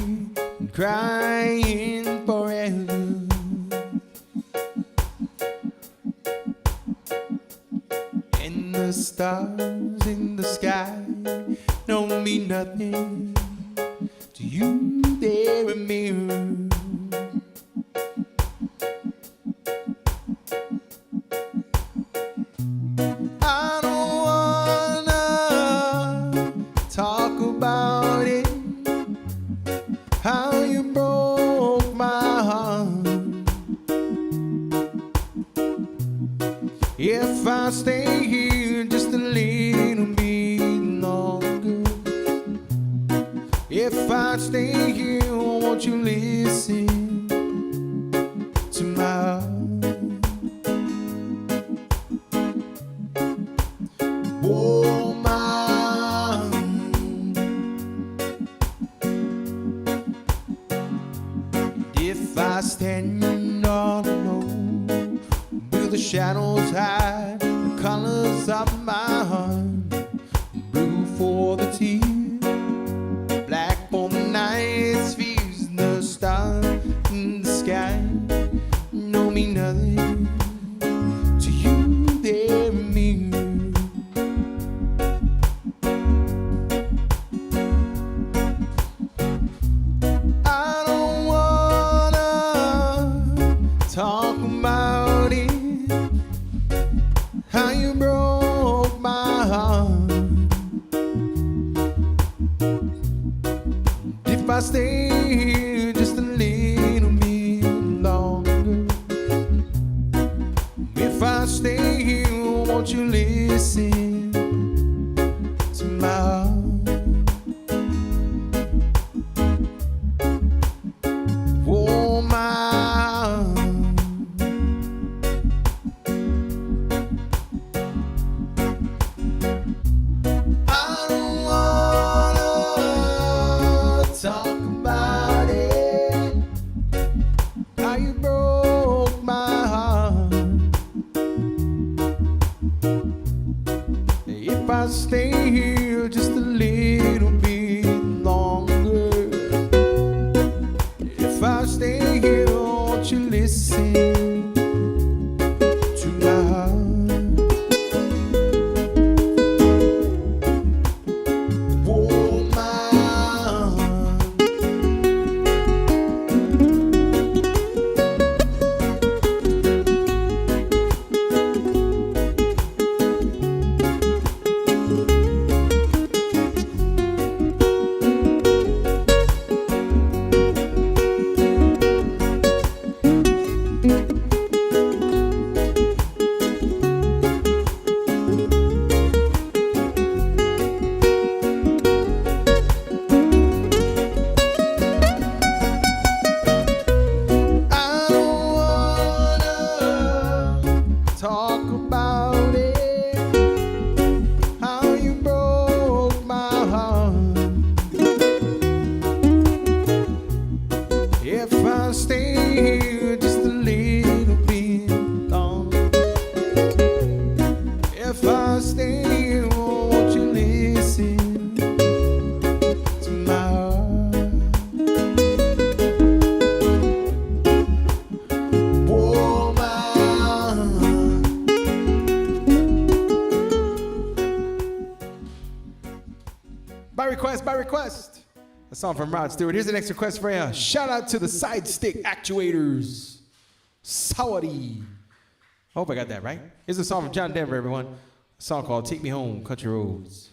crying forever. And the stars in the sky don't mean nothing to you, they're a mirror. I don't wanna talk about it, how you broke my heart. If I stay here just a little bit longer, if I stay here, won't you listen to my heart? Woman, if I stand all alone, will the shadows hide the colors of my heart? Blue for the tears, black for the nights, fuse the stars in the sky. No mean nothing to you, they're me. I don't wanna talk about it, how you broke my heart. If I stay here just a little bit longer, if I stay here, won't you listen to my heart? Woman, I don't wanna talk about it, how you broke my heart. If I stay here just a little bit longer, if I stay here, won't you listen to my heart? Talk about it, how you broke my heart. If I stay here just a little bit longer, if I stay here, won't you listen to my heart? By request. A song from Rod Stewart. Here's the next request for you. Shout out to the Side Stick Actuators. Sawadee. I hope I got that right. Here's a song from John Denver, everyone. A song called Take Me Home, Country Roads.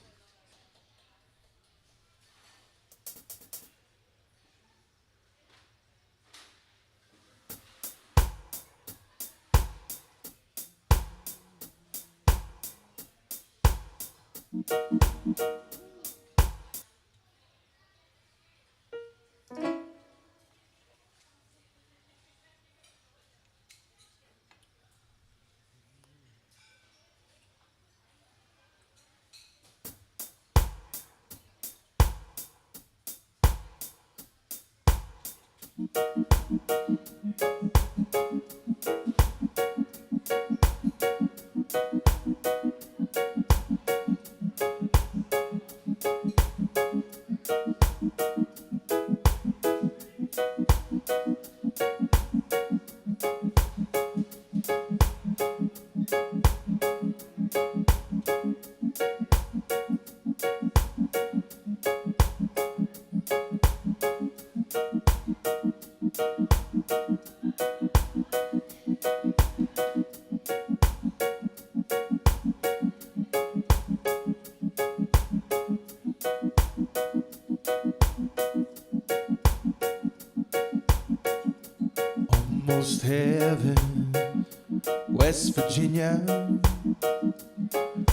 heaven, West Virginia,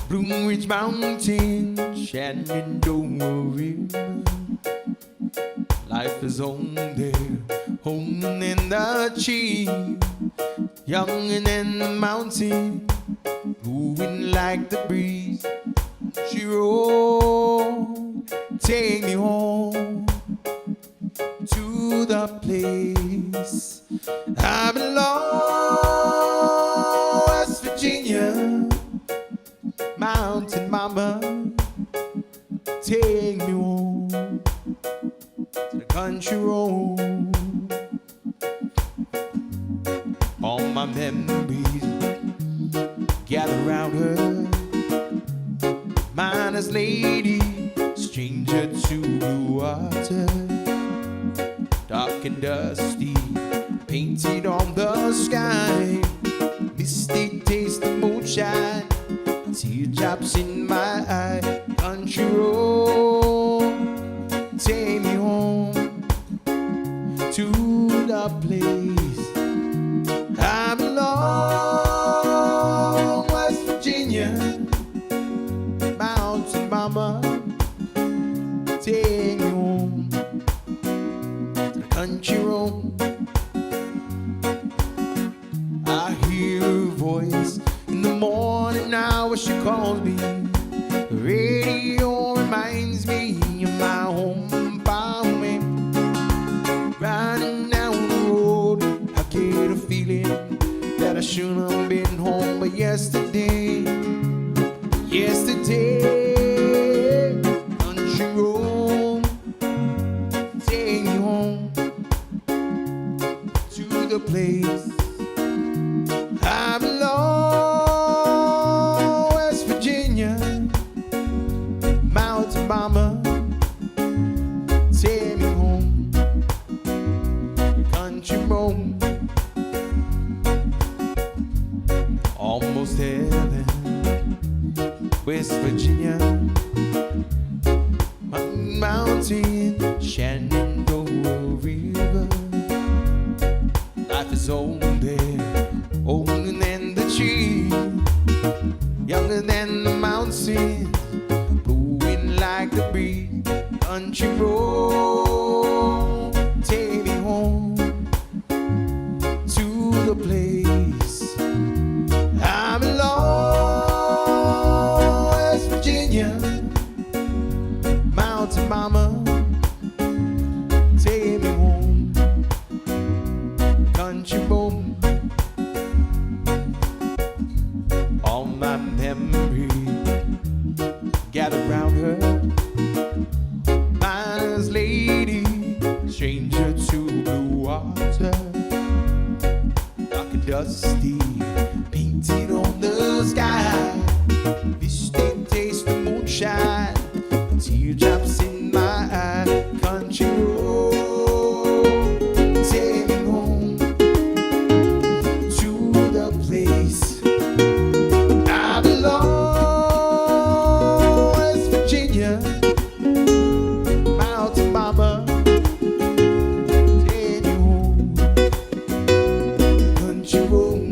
Blue Ridge Mountain, Shenandoah River. Life is on there, home in the tree, younger than the mountain, moving like the breeze. She rolled, take me home to the place I belong. West Virginia, mountain mama, take me home to the country road. All my memories gather around her. Miner's lady, stranger to blue water, dark and dusty, painted on the sky. Misty taste of moonshine, teardrops in my eye. Country road, take me home to the place I belong. West Virginia, mountain mama, take me home to the country road. I hear her voice in the morning hour, she calls me. The radio reminds me of my home farming. Riding down the road, I get a feeling that I shouldn't have been home. But yesterday, country road, take me home to the place I belong. West Virginia, mountain mama, take me home, country road. Almost heaven, West Virginia, mountain, Shenandoah River. Life is old there, older than the tree, younger than the mountain, blowing like the breeze. Country road, take me home to the place I belong. West Virginia, mountain mama, take me home, country road. All my memories gather round her. Miner's lady, stranger to blue water, dark and dusty, painted on the sky. Misty taste of moonshine, teardrops in my eye. Country road, take me home to the place I belong. West Virginia, mountain mama, take me home, country road.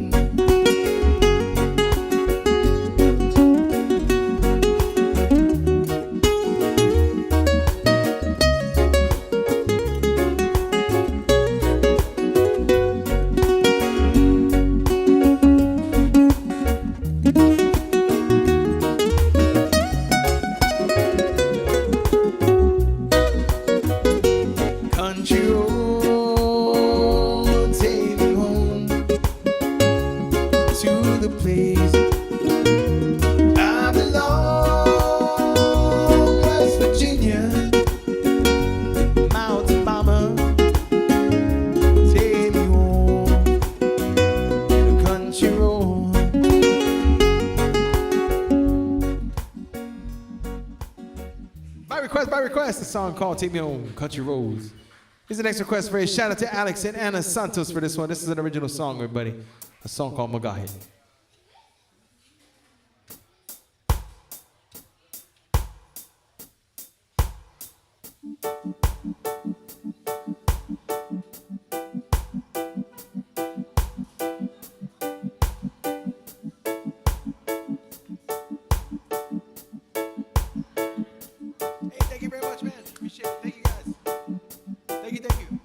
Country road, take me home to the place I belong. West Virginia, mountain mama, take me home to the country road. By request, a song called Take Me Home, Country Roads. Here's the next request for a shout out to Alex and Anna Santos for this one. This is an original song, everybody. A song called Magahe. Hey, thank you very much, man. Appreciate it. Thank you, guys. Thank you, thank you.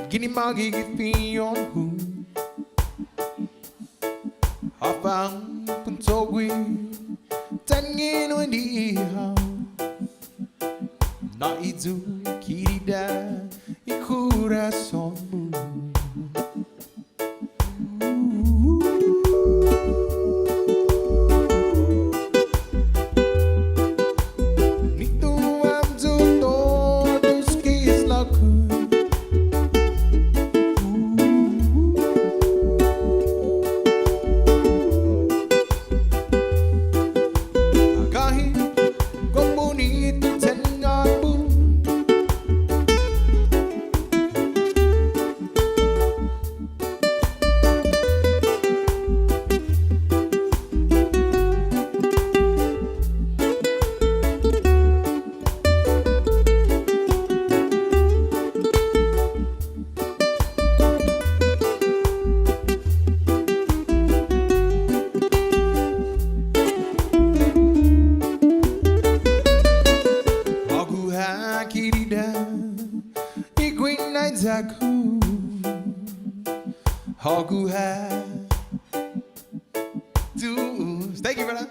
Gini magi gipion hu Hafang puntogwi Tangin wendi hao Na izu kirida Ikura sombu Hogu ha dus. Thank you, brother.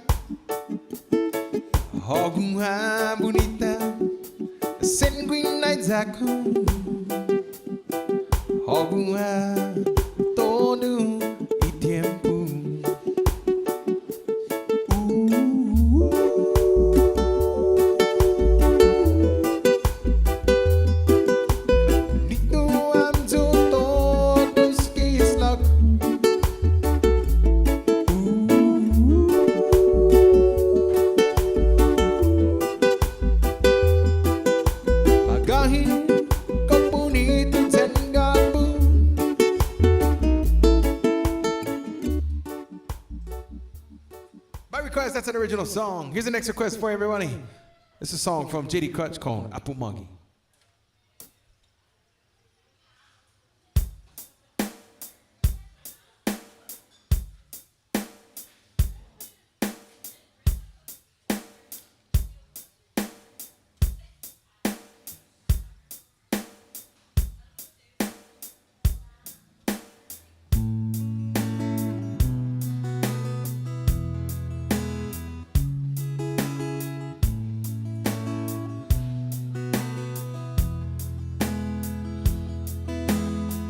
Hogu ha bonita, sanguine night zaku. Hogu ha todo e tempo. That's an original song. Here's the next request for everybody. This is a song from JD Crutch called Apple Monkey.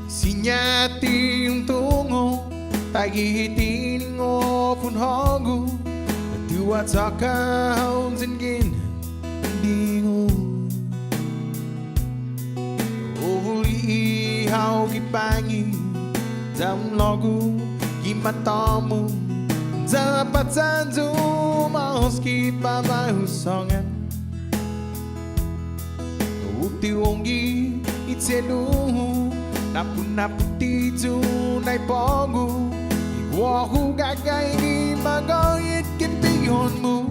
Sinyati yung tungo Tagihitin ngo pun hogu Tuwa taka hounds and gin Dingo Uli hao kipangi Dam logu Kimatamu Dapat sandu Mahos kipamay husongan Ukti wongi Itsenuhu Napu-napu titu nai pogu Iguahu gagai ni magayit kipihonmu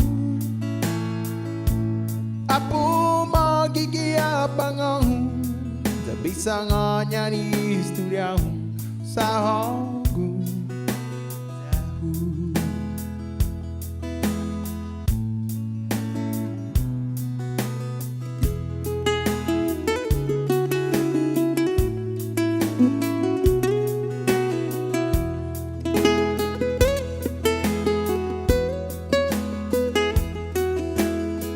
Apu magigiapangahu Zabisa nga niya ni istoryahu Sa hogu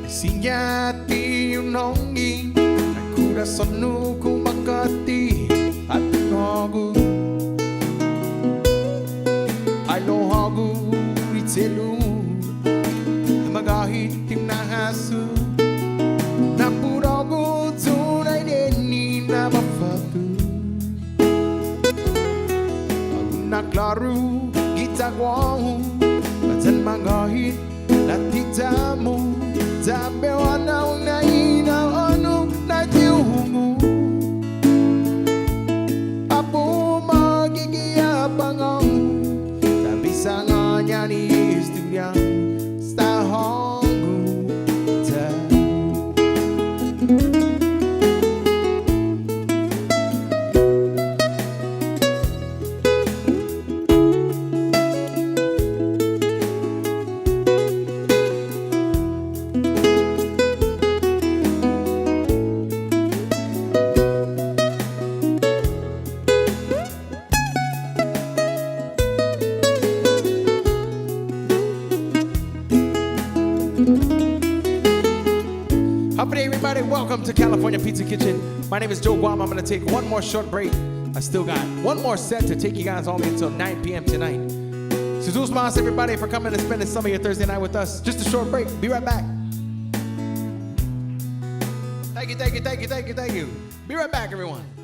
Sinyati yung nongi Nakura sonu kumakati baru kita Guam dan mangahit natitamu tabe wana na ina onu na diungu apo magigia pangong tabi sanga nyani studio sta hongu ta. Hey everybody, welcome to California Pizza Kitchen. My name is Joe Guam. I'm going to take one more short break. I still got one more set to take you guys all the way until 9 p.m. tonight. So dos mas everybody for coming and spending some of your Thursday night with us. Just a short break. Be right back. Thank you. Be right back, everyone.